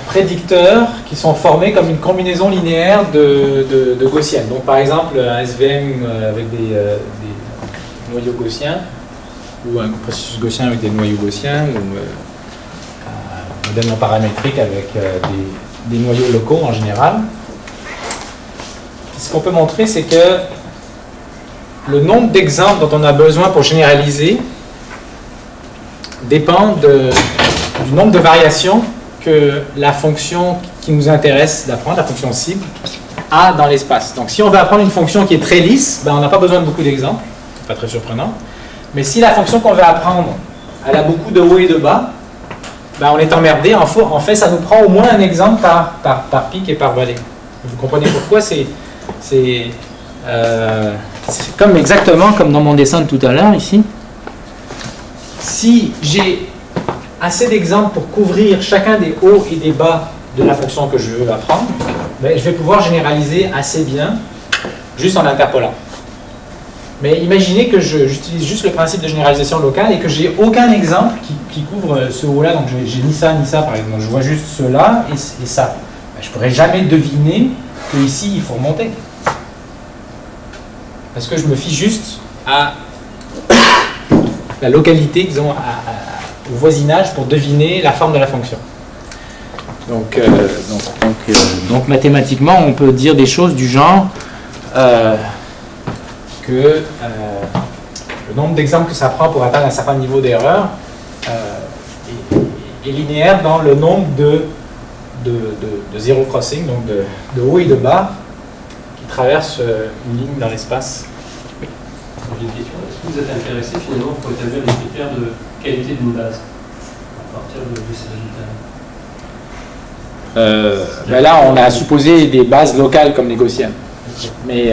prédicteurs qui sont formés comme une combinaison linéaire de gaussiennes. Donc par exemple un SVM avec des noyaux gaussiens, ou un processus gaussien avec des noyaux gaussiens, ou un modèle paramétrique avec des noyaux locaux en général. Ce qu'on peut montrer, c'est que le nombre d'exemples dont on a besoin pour généraliser dépend du nombre de variations que la fonction qui nous intéresse d'apprendre, la fonction cible, a dans l'espace. Donc si on veut apprendre une fonction qui est très lisse, ben, on n'a pas besoin de beaucoup d'exemples, c'est pas très surprenant. Mais si la fonction qu'on veut apprendre, elle a beaucoup de hauts et de bas, ben, on est emmerdé. En fait, ça nous prend au moins un exemple par pic et par vallée. Vous comprenez pourquoi c'est comme exactement comme dans mon dessin de tout à l'heure ici. Si j'ai assez d'exemples pour couvrir chacun des hauts et des bas de la fonction que je veux apprendre, ben, je vais pouvoir généraliser assez bien juste en interpolant. Mais imaginez que j'utilise juste le principe de généralisation locale et que j'ai aucun exemple qui couvre ce haut-là, donc j'ai ni ça par exemple, je vois juste cela et ça. Ben, je ne pourrais jamais deviner que ici il faut remonter. Parce que je me fie juste à la localité, disons, au voisinage pour deviner la forme de la fonction. Donc mathématiquement, on peut dire des choses du genre que le nombre d'exemples que ça prend pour atteindre un certain niveau d'erreur est linéaire dans le nombre de zero crossing, donc de haut et de bas, qui traversent une ligne dans l'espace. Oui. J'ai une question. Est-ce que vous êtes intéressé finalement pour établir les critères de qualité d'une base à partir de ces résultats-là? Ben là, on a supposé des bases locales comme les gaussiennes. Mais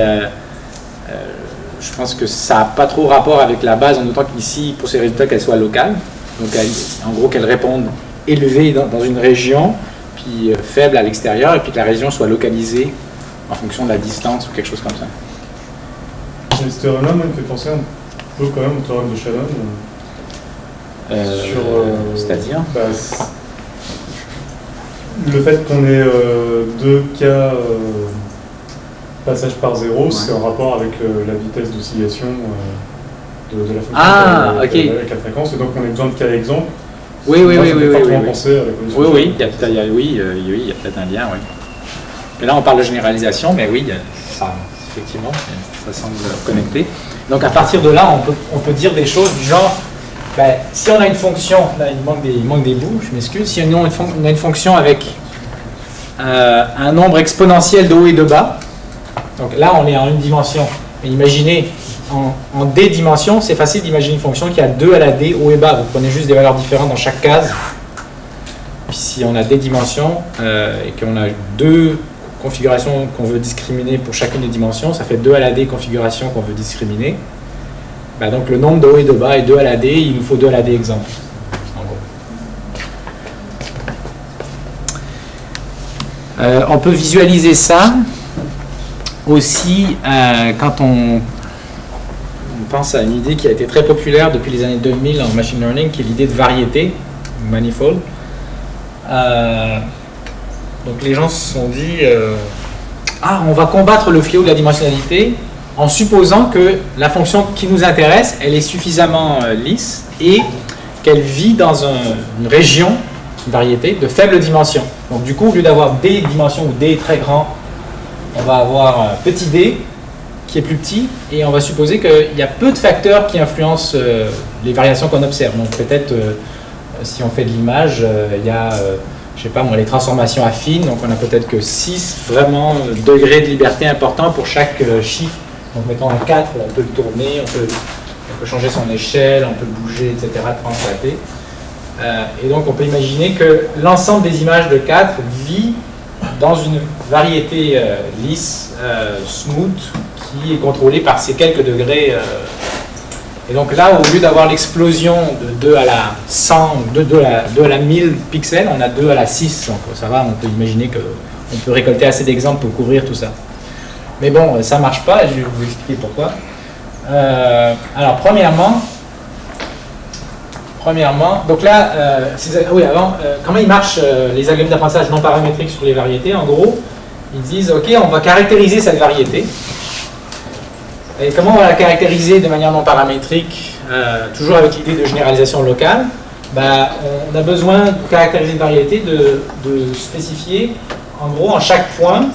je pense que ça n'a pas trop rapport avec la base, en autant qu'ici, pour ces résultats, qu'elles soient locales. Donc, en gros, qu'elles répondent élevées dans une région, puis faible à l'extérieur, et puis que la région soit localisée en fonction de la distance ou quelque chose comme ça. Ce théorème-là, me fait penser un peu quand même au théorème de Shannon. C'est-à-dire le fait qu'on ait deux cas passage par zéro, ouais, c'est en rapport avec la vitesse d'oscillation de la fonction avec la fréquence, et donc on a besoin de cas exemples. Oui. Il y a peut-être un lien, oui. Mais là, on parle de généralisation, mais oui, effectivement, ça semble connecté. Donc, à partir de là, on peut dire des choses du genre, ben, si on a une fonction, là, il manque des bouts, je m'excuse, si on a une fonction avec un nombre exponentiel de haut et de bas, donc là, on est en une dimension. Mais imaginez, en d dimensions, c'est facile d'imaginer une fonction qui a 2 à la d haut et bas. Vous prenez juste des valeurs différentes dans chaque case. Puis si on a d dimensions et qu'on a 2 configurations qu'on veut discriminer pour chacune des dimensions, ça fait 2 à la d configurations qu'on veut discriminer. Ben donc le nombre de haut et de bas est 2 à la d, il nous faut 2 à la d exemples. On peut visualiser ça aussi quand on pense à une idée qui a été très populaire depuis les années 2000 en machine learning, qui est l'idée de variété, manifold. Donc les gens se sont dit on va combattre le fléau de la dimensionnalité en supposant que la fonction qui nous intéresse, elle est suffisamment lisse et qu'elle vit dans une région, une variété, de faible dimension. Donc du coup, au lieu d'avoir d dimensions où d est très grand, on va avoir petit d qui est plus petit, et on va supposer qu'il y a peu de facteurs qui influencent les variations qu'on observe. Donc peut-être, si on fait de l'image, il y a, je sais pas moi, les transformations affines, donc on a peut-être que 6 vraiment degrés de liberté importants pour chaque chiffre. Donc mettons un 4, on peut le tourner, on peut changer son échelle, on peut bouger, etc., translater. Et donc on peut imaginer que l'ensemble des images de 4 vit dans une variété lisse, smooth, qui est contrôlée par ces quelques degrés. Et donc là, au lieu d'avoir l'explosion de 2 à la 100, de 2 à la 1000 pixels, on a 2 à la 6. Donc ça va, on peut imaginer qu'on peut récolter assez d'exemples pour couvrir tout ça. Mais bon, ça marche pas, et je vais vous expliquer pourquoi. Alors, premièrement, donc là, oui, avant, comment ils marchent les algorithmes d'apprentissage non paramétriques sur les variétés? En gros, ils disent, OK, on va caractériser cette variété. Et comment on va la caractériser de manière non paramétrique, toujours avec l'idée de généralisation locale? On a besoin de caractériser une variété, de spécifier, en gros, en chaque point,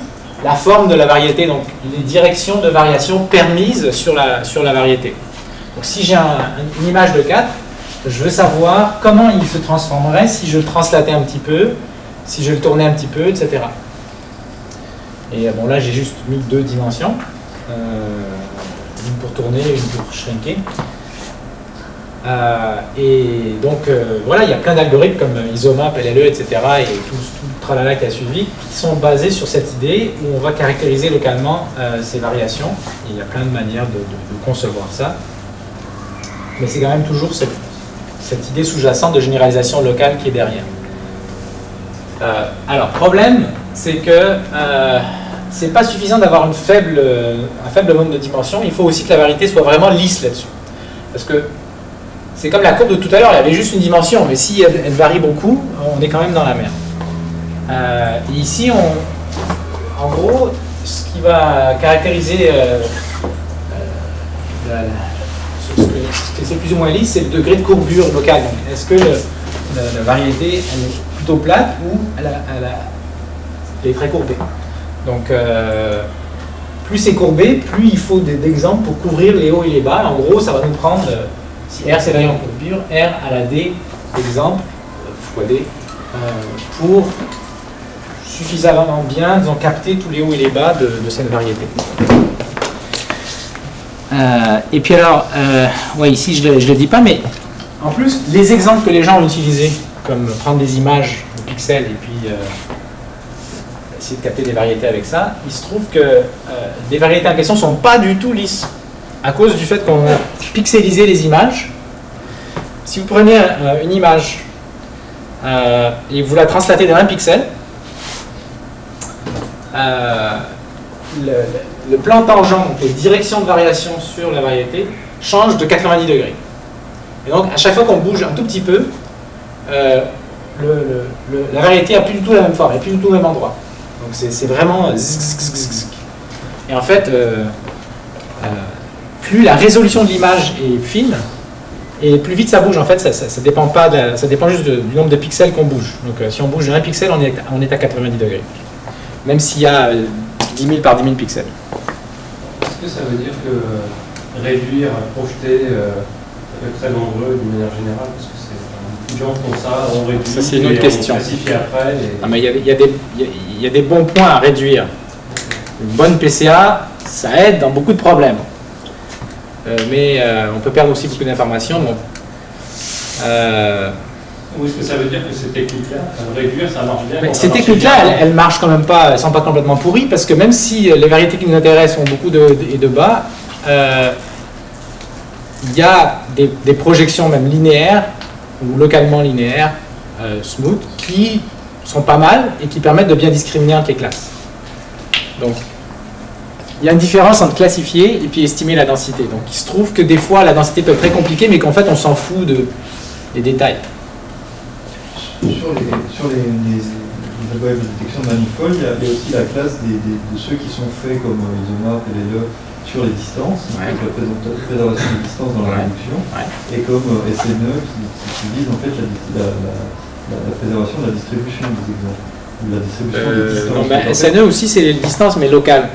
la forme de la variété, donc les directions de variation permises sur la variété. Donc si j'ai une image de 4, je veux savoir comment il se transformerait si je le translatais un petit peu, si je le tournais un petit peu, etc. Et bon, là j'ai juste mis 2 dimensions, une pour tourner, une pour shrinker. Et donc voilà, il y a plein d'algorithmes comme Isomap, LLE, etc. et tout le tralala qui a suivi, qui sont basés sur cette idée où on va caractériser localement ces variations. Et il y a plein de manières de concevoir ça. Mais c'est quand même toujours cette idée sous-jacente de généralisation locale qui est derrière. Alors, problème, c'est que c'est pas suffisant d'avoir un faible nombre de dimensions, il faut aussi que la variété soit vraiment lisse là-dessus. Parce que c'est comme la courbe de tout à l'heure, il y avait juste une dimension, mais si elle varie beaucoup, on est quand même dans la merde. Et ici, en gros, ce qui va caractériser ce que c'est plus ou moins lisse, c'est le degré de courbure locale. Est-ce que la variété elle est plutôt plate ou elle est très courbée? Donc, plus c'est courbé, plus il faut d'exemples pour couvrir les hauts et les bas. En gros, ça va nous prendre, si R c'est varie en courbure, R à la D d'exemple, fois D, pour suffisamment bien, disons, capter tous les hauts et les bas de cette variété. Et puis alors, ouais, ici je le dis pas, mais en plus, les exemples que les gens ont utilisés, comme prendre des images de pixels et puis essayer de capter des variétés avec ça, il se trouve que les variétés en question ne sont pas du tout lisses, à cause du fait qu'on a pixelisé les images. Si vous prenez une image et vous la translatez dans un pixel, le plan tangent, les directions de variation sur la variété, changent de 90 degrés. Et donc, à chaque fois qu'on bouge un tout petit peu, la variété n'a plus du tout la même forme, elle n'est plus du tout au même endroit. Donc, c'est vraiment... Et en fait, plus la résolution de l'image est fine, et plus vite ça bouge. En fait, ça dépend pas ça dépend juste du nombre de pixels qu'on bouge. Donc, si on bouge de 1 pixel, on est à 90 degrés. Même s'il y a 10 000 par 10 000 pixels. Est-ce que ça veut dire que réduire, projeter, ça peut être très nombreux d'une manière générale? Parce que beaucoup de gens font ça, on réduit, ça c'est une autre question. On classifie après. Ah, mais il y a des bons points à réduire. Une bonne PCA, ça aide dans beaucoup de problèmes. Mais on peut perdre aussi beaucoup d'informations. Donc, ou est-ce que ça veut dire que ces techniques-là, réduire, ça marche bien? Ces techniques-là, elles marchent quand même pas, elles sont pas complètement pourries, parce que même si les variétés qui nous intéressent ont beaucoup de hauts et de bas, il y a des projections même linéaires, ou localement linéaires, smooth, qui sont pas mal et qui permettent de bien discriminer entre les classes. Donc, il y a une différence entre classifier et puis estimer la densité. Donc, il se trouve que des fois, la densité peut être très compliquée, mais qu'en fait, on s'en fout des détails. Sur les algorithmes de détection de manifold, il y a aussi la classe de ceux qui sont faits comme Isomap et LLE sur les distances, ouais. la préservation des distances dans la réduction, ouais. Et comme SNE qui vise en fait la préservation de la distribution des exemples, ou la distribution des distances. Non, mais SNE aussi c'est les distances mais locales.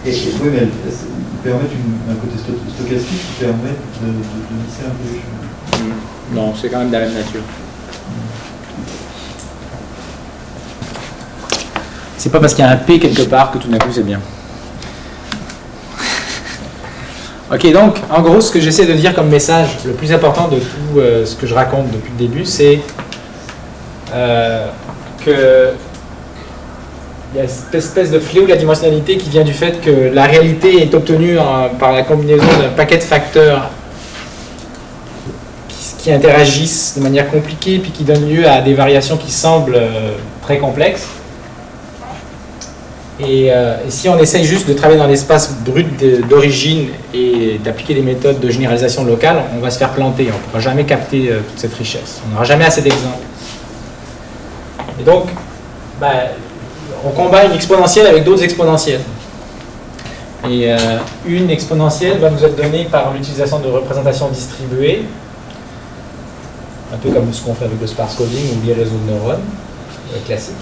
Oui, mais ils permettent un côté stochastique qui permet de lisser un peu les choses. Non, c'est quand même de la même nature. C'est pas parce qu'il y a un P quelque part que tout d'un coup c'est bien. Ok, donc en gros ce que j'essaie de dire comme message, le plus important de tout ce que je raconte depuis le début, c'est que il y a cette espèce de fléau de la dimensionnalité qui vient du fait que la réalité est obtenue par la combinaison d'un paquet de facteurs qui interagissent de manière compliquée puis qui donnent lieu à des variations qui semblent très complexes. Et si on essaye juste de travailler dans l'espace brut d'origine et d'appliquer des méthodes de généralisation locale, on va se faire planter, on ne pourra jamais capter toute cette richesse. On n'aura jamais assez d'exemples. Et donc, on combat une exponentielle avec d'autres exponentielles. Et une exponentielle va nous être donnée par l'utilisation de représentations distribuées, un peu comme ce qu'on fait avec le sparse coding ou les réseaux de neurones classiques.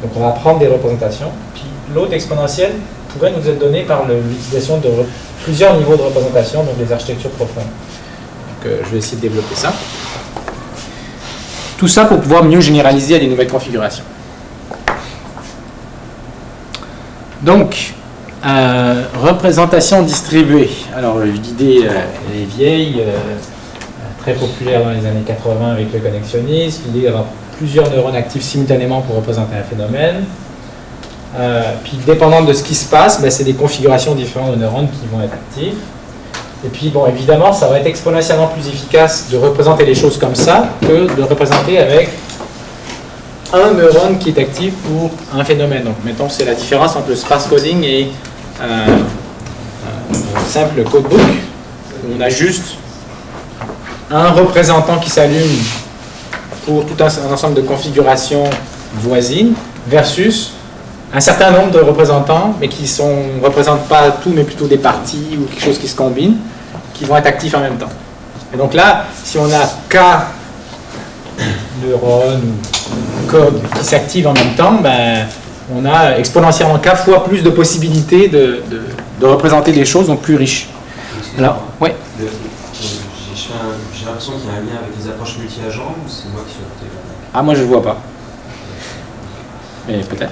Donc on va prendre des représentations, puis l'autre exponentielle pourrait nous être donnée par l'utilisation de plusieurs niveaux de représentation, donc les architectures profondes. Donc je vais essayer de développer ça. Tout ça pour pouvoir mieux généraliser à des nouvelles configurations. Donc, représentation distribuée. Alors l'idée elle est vieille, très populaire dans les années 80 avec le connexionnisme, l'idée d'avoir plusieurs neurones actifs simultanément pour représenter un phénomène. Puis dépendant de ce qui se passe, c'est des configurations différentes de neurones qui vont être actifs. Et puis bon, évidemment, ça va être exponentiellement plus efficace de représenter les choses comme ça que de représenter avec un neurone qui est actif pour un phénomène. Donc mettons, c'est la différence entre le sparse coding et un simple codebook, où on a juste un représentant qui s'allume pour tout un ensemble de configurations voisines, versus un certain nombre de représentants, mais qui ne représentent pas tout, mais plutôt des parties ou quelque chose qui se combine, qui vont être actifs en même temps. Et donc là, si on a K neurones ou code qui s'activent en même temps, on a exponentiellement K fois plus de possibilités de représenter des choses, donc plus riches. Alors, ouais. J'ai l'impression qu'il y a un lien avec les approches multi-agents, ou c'est moi qui suis à côté là? Ah, moi je ne le vois pas. Mais peut-être.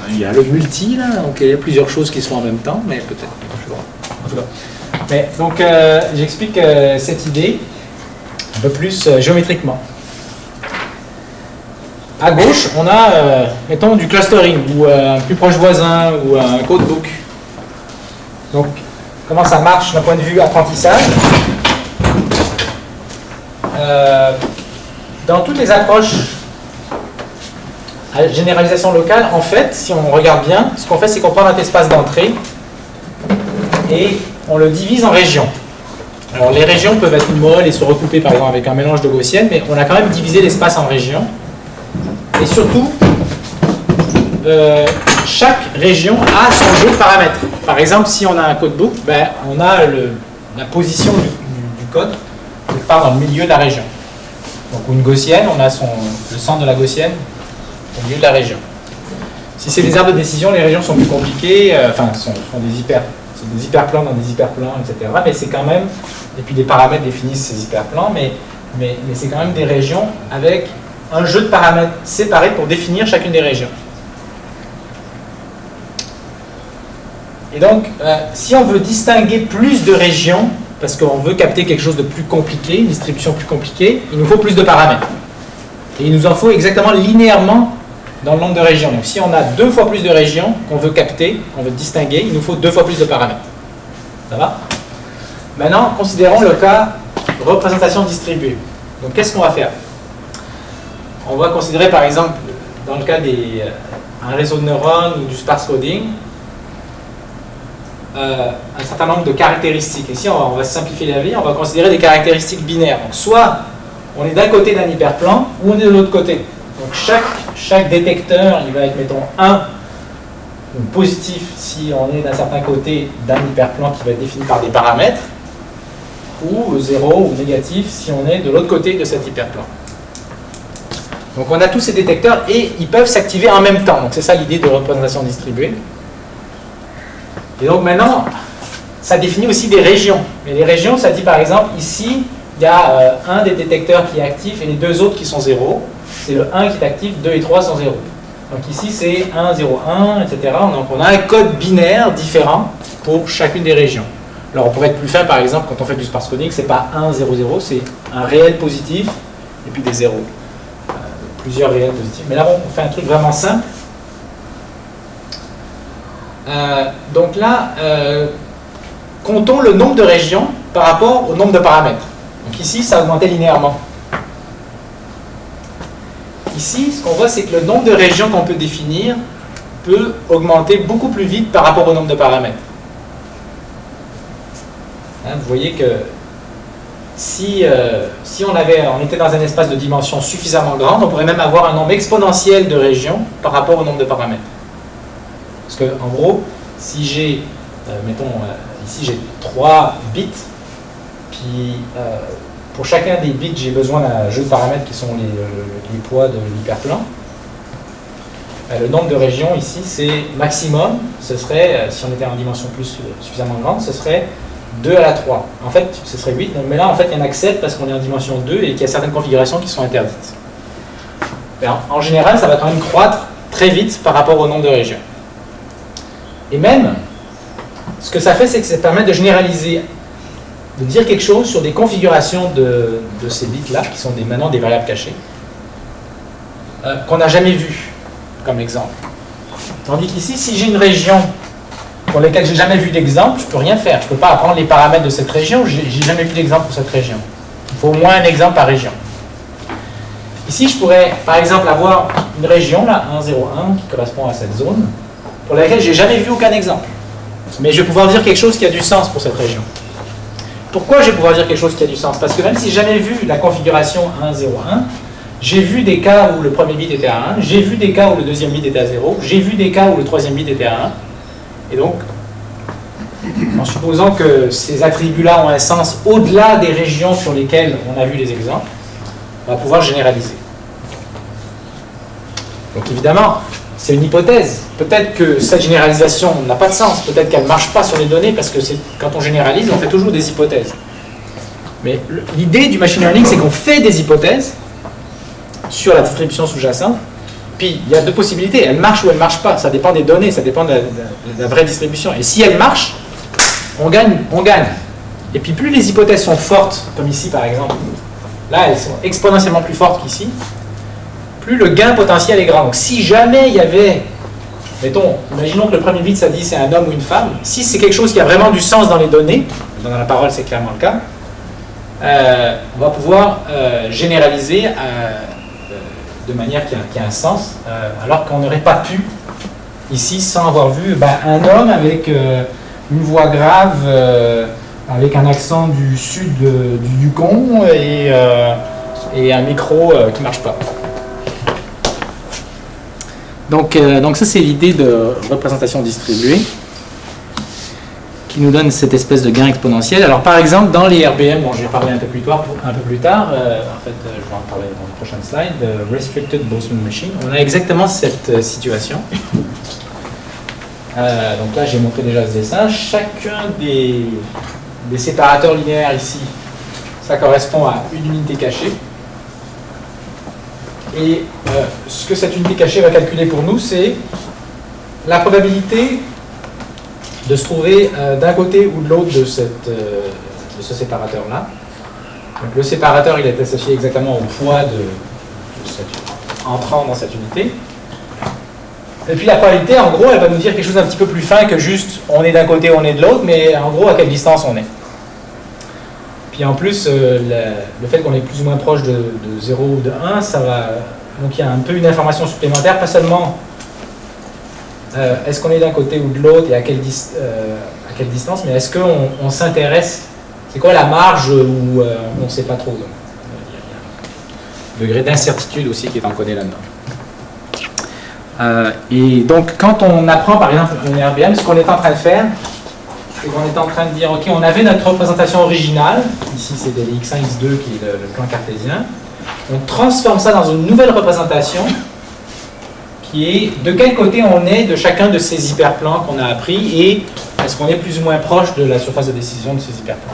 Il y a le multi là, donc il y a plusieurs choses qui se font en même temps, mais peut-être. En tout cas. Mais, donc j'explique cette idée un peu plus géométriquement. À gauche, on a, mettons, du clustering, ou un plus proche voisin, ou un codebook. Donc, comment ça marche d'un point de vue apprentissage? Dans toutes les approches à généralisation locale, en fait, si on regarde bien, ce qu'on fait, c'est qu'on prend notre espace d'entrée et on le divise en régions. Alors, les régions peuvent être molles et se recouper, par exemple, avec un mélange de gaussiennes, mais on a quand même divisé l'espace en régions. Et surtout, chaque région a son jeu de paramètres. Par exemple, si on a un codebook, on a la position du code qui part dans le milieu de la région. Donc, une gaussienne, on a le centre de la gaussienne au milieu de la région. Si c'est des aires de décision, les régions sont plus compliquées, sont des hyperplans dans des hyperplans, etc. Mais c'est quand même, et puis des paramètres définissent ces hyperplans, mais c'est quand même des régions avec un jeu de paramètres séparés pour définir chacune des régions. Et donc, si on veut distinguer plus de régions, parce qu'on veut capter quelque chose de plus compliqué, une distribution plus compliquée, il nous faut plus de paramètres. Et il nous en faut exactement linéairement dans le nombre de régions. Donc si on a 2 fois plus de régions qu'on veut capter, qu'on veut distinguer, il nous faut 2 fois plus de paramètres. Ça va? Maintenant, considérons le cas représentation distribuée. Donc qu'est-ce qu'on va faire? On va considérer par exemple, dans le cas un réseau de neurones ou du sparse coding, un certain nombre de caractéristiques. Ici, on va simplifier la vie, on va considérer des caractéristiques binaires. Donc soit on est d'un côté d'un hyperplan, ou on est de l'autre côté. Donc chaque détecteur, il va être, mettons, 1 ou positif si on est d'un certain côté d'un hyperplan qui va être défini par des paramètres, ou 0 ou négatif si on est de l'autre côté de cet hyperplan. Donc on a tous ces détecteurs et ils peuvent s'activer en même temps. Donc c'est ça l'idée de représentation distribuée. Et donc maintenant, ça définit aussi des régions. Mais les régions, ça dit par exemple, ici, il y a un des détecteurs qui est actif et les 2 autres qui sont 0. C'est le 1 qui est actif, 2 et 3 sont 0. Donc ici, c'est 1, 0, 1, etc. Donc on a un code binaire différent pour chacune des régions. Alors on pourrait être plus fin, par exemple, quand on fait du sparse coding, c'est pas 1, 0, 0, c'est un réel positif et puis des zéros. Plusieurs réels positifs. Mais là, on fait un truc vraiment simple. Donc là, comptons le nombre de régions par rapport au nombre de paramètres. Donc ici, ça augmentait linéairement. ici, ce qu'on voit, c'est que le nombre de régions qu'on peut définir peut augmenter beaucoup plus vite par rapport au nombre de paramètres. Hein, vous voyez que si on était dans un espace de dimension suffisamment grande, on pourrait même avoir un nombre exponentiel de régions par rapport au nombre de paramètres. Parce que, en gros, si j'ai, mettons, ici j'ai 3 bits, puis pour chacun des bits, j'ai besoin d'un jeu de paramètres qui sont les poids de l'hyperplan. Le nombre de régions ici, c'est maximum, ce serait, si on était en dimension plus suffisamment grande, ce serait 2 à la 3. En fait, ce serait 8, mais là, en fait, il y en a que 7 parce qu'on est en dimension 2 et qu'il y a certaines configurations qui sont interdites. En général, ça va quand même croître très vite par rapport au nombre de régions. Et même, ce que ça fait, c'est que ça permet de généraliser, de dire quelque chose sur des configurations de ces bits-là, qui sont maintenant des variables cachées, qu'on n'a jamais vues, comme exemple. Tandis qu'ici, si j'ai une région pour laquelle j'ai jamais vu d'exemple, je ne peux rien faire. Je ne peux pas apprendre les paramètres de cette région, j'ai jamais vu d'exemple pour cette région. Il faut au moins un exemple par région. Ici, je pourrais, par exemple, avoir une région, là, 1, 0, 1, qui correspond à cette zone, pour laquelle j'ai jamais vu aucun exemple. Mais je vais pouvoir dire quelque chose qui a du sens pour cette région. Pourquoi je vais pouvoir dire quelque chose qui a du sens? Parce que même si j'ai jamais vu la configuration 1, 0, 1, j'ai vu des cas où le premier bit était à 1, j'ai vu des cas où le deuxième bit était à 0, j'ai vu des cas où le troisième bit était à 1. Et donc, en supposant que ces attributs-là ont un sens au-delà des régions sur lesquelles on a vu les exemples, on va pouvoir généraliser. Donc évidemment, c'est une hypothèse. Peut-être que cette généralisation n'a pas de sens, peut-être qu'elle ne marche pas sur les données, parce que quand on généralise, on fait toujours des hypothèses. Mais l'idée du machine learning, c'est qu'on fait des hypothèses sur la distribution sous-jacente, puis il y a deux possibilités, elle marche ou elle ne marche pas, ça dépend des données, ça dépend de la vraie distribution. Et si elle marche, on gagne, on gagne. Et puis plus les hypothèses sont fortes, comme ici par exemple, là elles sont exponentiellement plus fortes qu'ici, plus le gain potentiel est grand. Donc si jamais il y avait, mettons, imaginons que le premier bit ça dit c'est un homme ou une femme, si c'est quelque chose qui a vraiment du sens dans les données, dans la parole c'est clairement le cas, on va pouvoir généraliser de manière qui a un sens, alors qu'on n'aurait pas pu, ici, sans avoir vu un homme avec une voix grave, avec un accent du sud du Yukon et un micro qui ne marche pas. Donc ça, c'est l'idée de représentation distribuée qui nous donne cette espèce de gain exponentiel. Alors par exemple, dans les RBM, dont je vais parler un peu plus tard, en fait, je vais en parler dans la prochaine slide, Restricted Boltzmann Machine, on a exactement cette situation. Donc là, j'ai montré déjà ce dessin. Chacun des séparateurs linéaires ici, ça correspond à une unité cachée. Et ce que cette unité cachée va calculer pour nous, c'est la probabilité de se trouver d'un côté ou de l'autre de ce séparateur-là. Donc le séparateur, il est associé exactement au poids entrant dans cette unité. Et puis la probabilité, en gros, elle va nous dire quelque chose d'un petit peu plus fin que juste on est d'un côté, on est de l'autre, mais en gros à quelle distance on est. Puis en plus, le fait qu'on est plus ou moins proche de 0 ou de 1, ça va... Donc il y a un peu une information supplémentaire, pas seulement est-ce qu'on est d'un côté ou de l'autre et à quelle distance, mais est-ce qu'on s'intéresse, c'est quoi la marge où on ne sait pas trop. Donc, il y a un degré d'incertitude aussi qui est encodé là-dedans. Et donc quand on apprend par exemple un RBM, ce qu'on est en train de faire, c'est qu'on est en train de dire ok, on avait notre représentation originale, ici c'est de x1, x2 qui est le plan cartésien, on transforme ça dans une nouvelle représentation qui est de quel côté on est de chacun de ces hyperplans qu'on a appris et est-ce qu'on est plus ou moins proche de la surface de décision de ces hyperplans.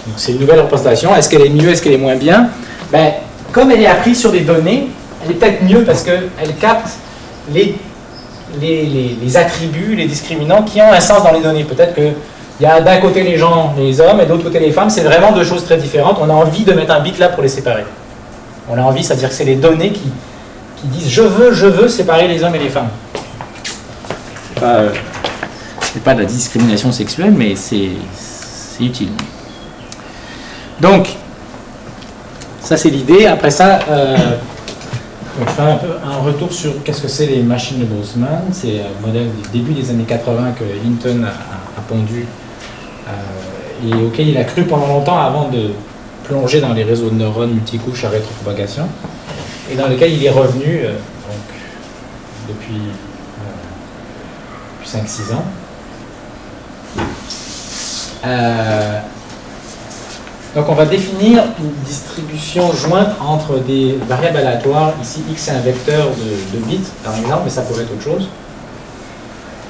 Donc c'est une nouvelle représentation. Est-ce qu'elle est mieux, est-ce qu'elle est moins bien? Comme elle est apprise sur des données, elle est peut-être mieux parce qu'elle capte les attributs, les discriminants qui ont un sens dans les données. Peut-être qu'il y a d'un côté les gens, les hommes, et de l'autre côté les femmes. C'est vraiment deux choses très différentes. On a envie de mettre un bit là pour les séparer. On a envie, c'est-à-dire que c'est les données qui disent je veux séparer les hommes et les femmes. C'est pas de la discrimination sexuelle, mais c'est utile. Donc, ça c'est l'idée. Après ça, donc je fais un peu un retour sur qu'est-ce que c'est les machines de Boltzmann. C'est un modèle du début des années 80 que Hinton a pondu et auquel il a cru pendant longtemps avant de plonger dans les réseaux de neurones multicouches à rétropropagation, et dans lequel il est revenu donc, depuis 5-6 ans. Donc on va définir une distribution jointe entre des variables aléatoires, ici x c'est un vecteur de bits par exemple, mais ça pourrait être autre chose,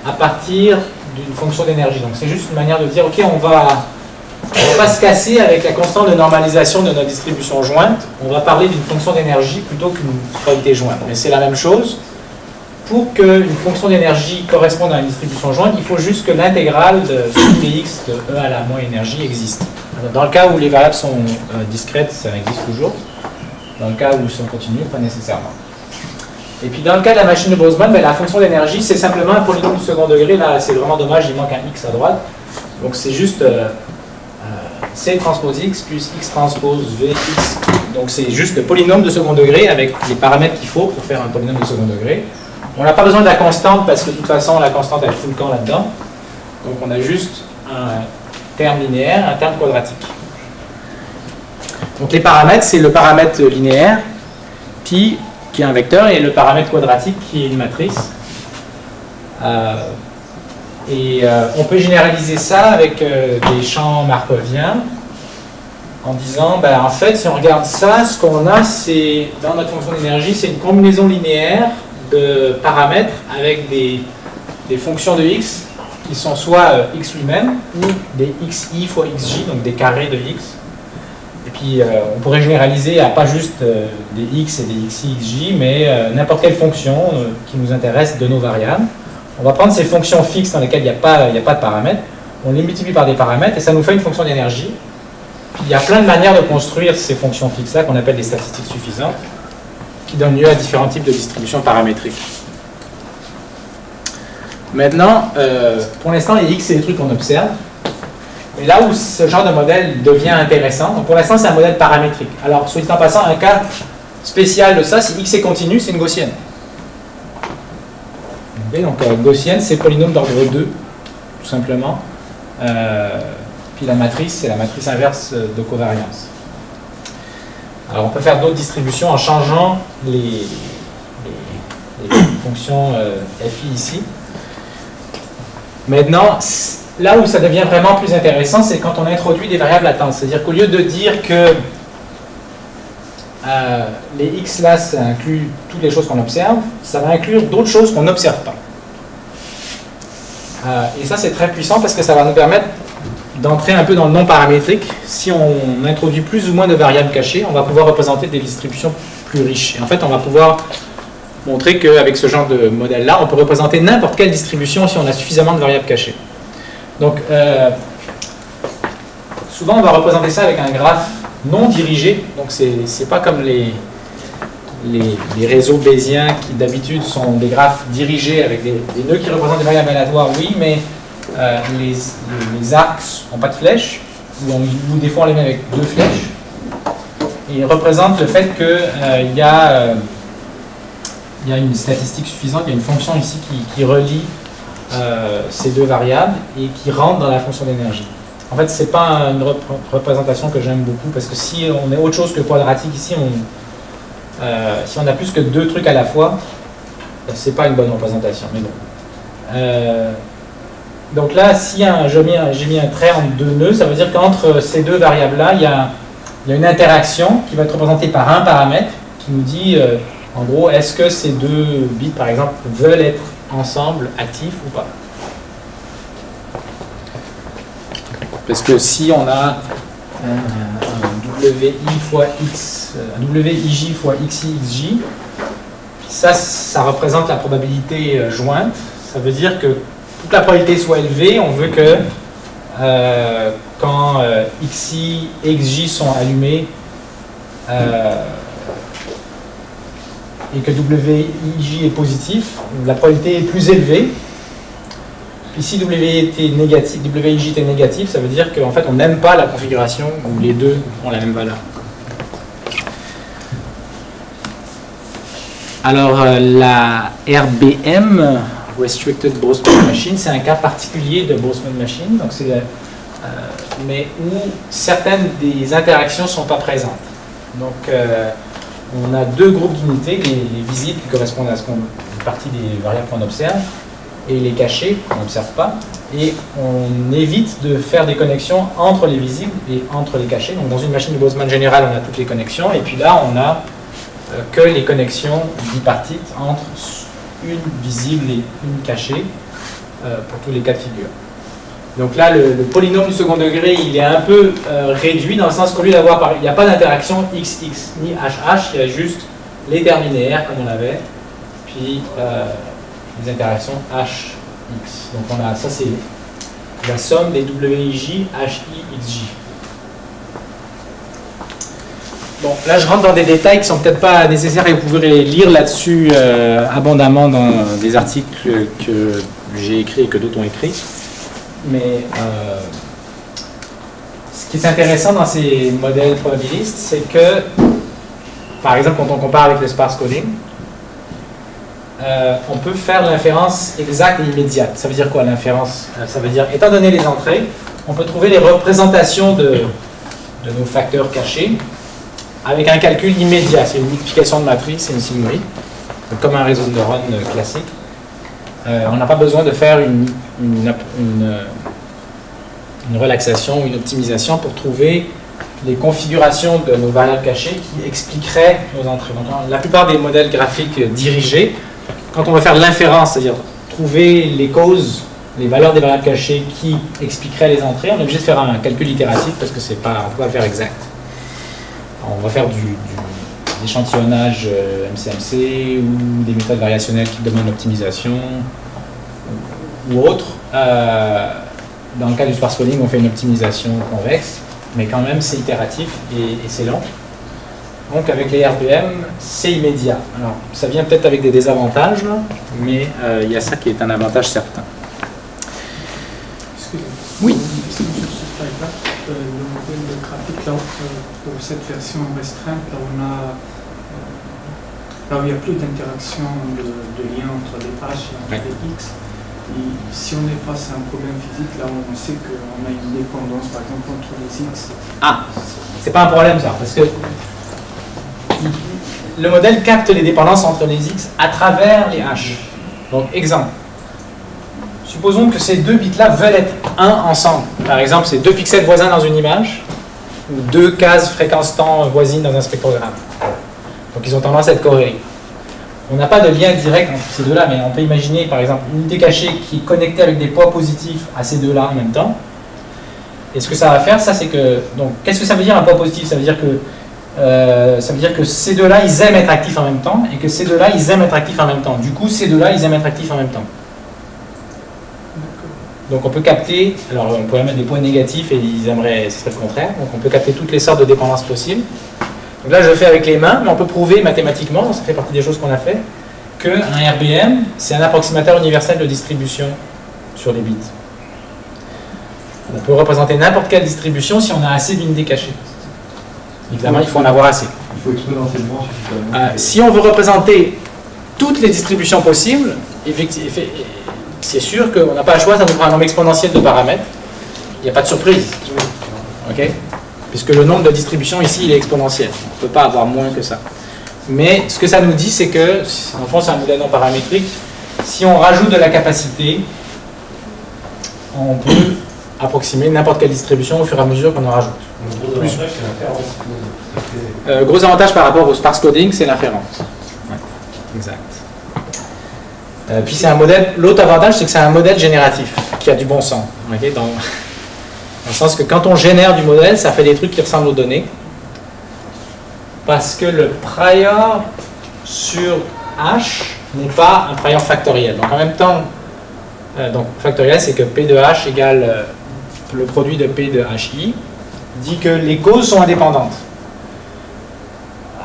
à partir d'une fonction d'énergie. Donc c'est juste une manière de dire, ok, on va pas se casser avec la constante de normalisation de notre distribution jointe, on va parler d'une fonction d'énergie plutôt qu'une probabilité jointe. Mais c'est la même chose. Pour qu'une fonction d'énergie corresponde à une distribution jointe, il faut juste que l'intégrale de tous les x de E à la moins énergie existe. Dans le cas où les variables sont discrètes, ça existe toujours. Dans le cas où elles sont continues, pas nécessairement. Et puis dans le cas de la machine de Boltzmann, la fonction d'énergie, c'est simplement un polynôme du second degré. Là, c'est vraiment dommage, il manque un x à droite. Donc c'est juste C transpose x plus x transpose v x. Donc c'est juste le polynôme de second degré avec les paramètres qu'il faut pour faire un polynôme de second degré. On n'a pas besoin de la constante parce que de toute façon la constante elle fout le camp là-dedans. Donc on a juste un terme linéaire, un terme quadratique. Donc les paramètres, c'est le paramètre linéaire, pi qui est un vecteur, et le paramètre quadratique qui est une matrice. On peut généraliser ça avec des champs markoviens en disant, en fait, si on regarde ça, ce qu'on a, c'est, dans notre fonction d'énergie, c'est une combinaison linéaire de paramètres avec des fonctions de x qui sont soit x lui-même ou des xi fois xj, donc des carrés de x. Et puis on pourrait généraliser à pas juste des x et des xi, xj, mais n'importe quelle fonction qui nous intéresse de nos variables. On va prendre ces fonctions fixes dans lesquelles il n'y a pas de paramètres, on les multiplie par des paramètres et ça nous fait une fonction d'énergie. Puis il y a plein de manières de construire ces fonctions fixes-là qu'on appelle des statistiques suffisantes, qui donnent lieu à différents types de distributions paramétriques. Maintenant, pour l'instant, les x, c'est des trucs qu'on observe. Et là où ce genre de modèle devient intéressant, donc pour l'instant, c'est un modèle paramétrique. Alors, soit dit en passant, un cas spécial de ça, si x est continu, c'est une gaussienne. Okay, donc, gaussienne, c'est polynôme d'ordre 2, tout simplement. Puis la matrice, c'est la matrice inverse de covariance. Alors, on peut faire d'autres distributions en changeant les fonctions fi ici. Maintenant, là où ça devient vraiment plus intéressant, c'est quand on introduit des variables latentes. C'est-à-dire qu'au lieu de dire que les x là, ça inclut toutes les choses qu'on observe, ça va inclure d'autres choses qu'on n'observe pas. Et ça, c'est très puissant parce que ça va nous permettre d'entrer un peu dans le non paramétrique. Si on introduit plus ou moins de variables cachées, on va pouvoir représenter des distributions plus riches. Et en fait, on va pouvoir montrer qu'avec ce genre de modèle-là, on peut représenter n'importe quelle distribution si on a suffisamment de variables cachées. Donc, souvent, on va représenter ça avec un graphe non dirigé. Donc, c'est pas comme les réseaux bayésiens qui, d'habitude, sont des graphes dirigés avec des nœuds qui représentent des variables aléatoires, oui, mais les arcs n'ont pas de flèches, ou des fois on les met avec 2 flèches. Et ils représentent le fait qu'il y a une statistique suffisante, il y a une fonction ici qui relie ces deux variables et qui rentre dans la fonction d'énergie. En fait, ce n'est pas une représentation que j'aime beaucoup, parce que si on est autre chose que quadratique ici, si on a plus que 2 trucs à la fois, c'est pas une bonne représentation, mais bon. Donc là, si j'ai mis un trait entre 2 nœuds, ça veut dire qu'entre ces deux variables-là, il y a une interaction qui va être représentée par un paramètre qui nous dit, en gros, est-ce que ces 2 bits, par exemple, veulent être ensemble actifs ou pas. Parce que si on a un WI fois X, un WIJ fois XI, XJ, ça représente la probabilité jointe. Ça veut dire que toute la probabilité soit élevée, on veut que quand XI et XJ sont allumés et que WIJ est positif, la probabilité est plus élevée. Puis si WIJ était négatif, ça veut dire qu'en fait on n'aime pas la configuration où les deux ont la même valeur. Alors, la RBM, Restricted Boltzmann Machine, c'est un cas particulier de Boltzmann Machine, donc mais où certaines des interactions ne sont pas présentes. Donc, on a deux groupes d'unités, les visibles qui correspondent à une partie des variables qu'on observe, et les cachés qu'on n'observe pas. Et on évite de faire des connexions entre les visibles et entre les cachés. Donc, dans une machine de Boltzmann générale, on a toutes les connexions, et puis là, on a que les connexions bipartites entre une visible et une cachée pour tous les cas de figure. Donc là, le polynôme du second degré, il est un peu réduit dans le sens qu'au lieu d'avoir, il n'y a pas d'interaction XX ni HH, il y a juste les terminaires comme on avait, puis les interactions HX. Donc on a, ça c'est la somme des WIJ, HI, XJ. Bon, là je rentre dans des détails qui ne sont peut-être pas nécessaires et vous pourrez lire là-dessus abondamment dans des articles que j'ai écrits et que d'autres ont écrits. Mais ce qui est intéressant dans ces modèles probabilistes, c'est que, par exemple, quand on compare avec le sparse coding, on peut faire l'inférence exacte et immédiate. Ça veut dire quoi l'inférence? Ça veut dire, étant donné les entrées, on peut trouver les représentations de nos facteurs cachés avec un calcul immédiat. C'est une multiplication de matrice, c'est une symétrie, comme un réseau de neurones classique. On n'a pas besoin de faire une relaxation ou une optimisation pour trouver les configurations de nos variables cachées qui expliqueraient nos entrées. Donc, la plupart des modèles graphiques dirigés, quand on va faire l'inférence, c'est-à-dire trouver les causes, les valeurs des variables cachées qui expliqueraient les entrées, on est obligé de faire un calcul itératif parce que c'est pas, on ne peut pas le faire exact. On va faire de l'échantillonnage MCMC ou des méthodes variationnelles qui demandent l'optimisation ou autre. Dans le cas du sparse coding, on fait une optimisation convexe, mais quand même c'est itératif et c'est long. Donc avec les RBM, c'est immédiat. Alors ça vient peut-être avec des désavantages, là, mais il y a ça qui est un avantage certain. Oui. Une question sur ce slide-là. Le modèle de graphique, là, pour cette version restreinte, là, là où il n'y a plus d'interaction de lien entre les H et entre les X. Et si on est face à un problème physique, là on sait qu'on a une dépendance, par exemple, entre les X. Ah, c'est pas un problème ça, parce que le modèle capte les dépendances entre les X à travers les H. Donc, exemple. Supposons que ces deux bits-là veulent être un ensemble. Par exemple, c'est deux pixels voisins dans une image, ou deux cases fréquence-temps voisines dans un spectrogramme. Donc, ils ont tendance à être corrélés. On n'a pas de lien direct entre ces deux-là, mais on peut imaginer, par exemple, une unité cachée qui est connectée avec des poids positifs à ces deux-là en même temps. Et ce que ça va faire, ça, c'est que... Donc, qu'est-ce que ça veut dire un poids positif? Ça veut dire que ces deux-là, ils aiment être actifs en même temps, et que ces deux-là, ils aiment être actifs en même temps. Du coup, ces deux-là, ils aiment être actifs en même temps. Donc, on peut capter... Alors, on pourrait mettre des points négatifs, et ils aimeraient... Ce serait le contraire. Donc, on peut capter toutes les sortes de dépendances possibles. Donc là, je le fais avec les mains, mais on peut prouver mathématiquement, ça fait partie des choses qu'on a fait, qu'un RBM, c'est un approximateur universel de distribution sur les bits. On peut représenter n'importe quelle distribution si on a assez d'unités cachées. Évidemment, il faut en avoir assez. Il faut exponentiellement suffisamment. Si on veut représenter toutes les distributions possibles, c'est sûr qu'on n'a pas le choix, ça nous prend un nombre exponentiel de paramètres. Il n'y a pas de surprise. OK ? Puisque le nombre de distributions ici, il est exponentiel. On ne peut pas avoir moins que ça. Mais ce que ça nous dit, c'est que, en fond, c'est un modèle non paramétrique. Si on rajoute de la capacité, on peut approximer n'importe quelle distribution au fur et à mesure qu'on en rajoute. Gros avantage par rapport au sparse coding, c'est l'inférence. Ouais, exact. Puis c'est un modèle. L'autre avantage, c'est que c'est un modèle génératif qui a du bon sens. Okay, dans le sens que quand on génère du modèle, ça fait des trucs qui ressemblent aux données. Parce que le prior sur H n'est pas un prior factoriel. Donc en même temps, factoriel, c'est que P de H égale le produit de P de HI, dit que les causes sont indépendantes.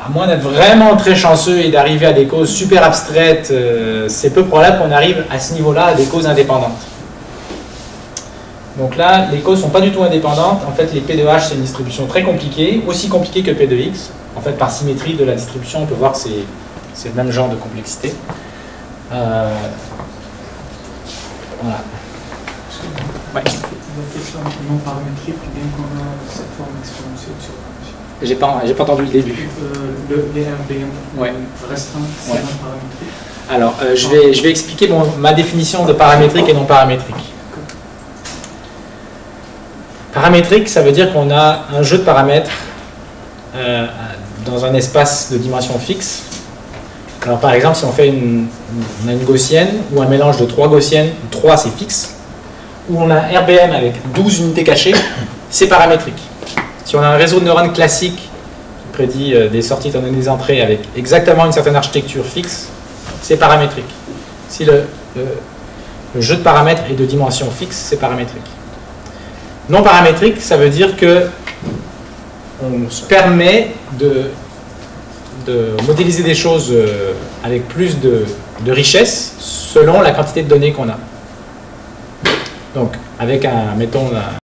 À moins d'être vraiment très chanceux et d'arriver à des causes super abstraites, c'est peu probable qu'on arrive à ce niveau-là à des causes indépendantes. Donc là, les causes ne sont pas du tout indépendantes. En fait, les P de H, c'est une distribution très compliquée, aussi compliquée que P de X. En fait, par symétrie de la distribution, on peut voir que c'est le même genre de complexité. Voilà. Ouais. La question non paramétrique, bien qu'on a cette forme exponentielle sur la machine. J'ai pas entendu le début. Les RBM ouais. restreints, c'est ouais. non paramétrique. Alors, je vais expliquer ma définition de paramétrique et non paramétrique. Paramétrique, ça veut dire qu'on a un jeu de paramètres dans un espace de dimension fixe. Alors, par exemple, si on fait on a une gaussienne ou un mélange de 3 gaussiennes, 3 c'est fixe, ou on a un RBM avec 12 unités cachées, c'est paramétrique. Si on a un réseau de neurones classique qui prédit des sorties étant donné des entrées avec exactement une certaine architecture fixe, c'est paramétrique. Si le jeu de paramètres est de dimension fixe, c'est paramétrique. Non paramétrique, ça veut dire que on se permet de modéliser des choses avec plus de richesse selon la quantité de données qu'on a. Donc, avec mettons,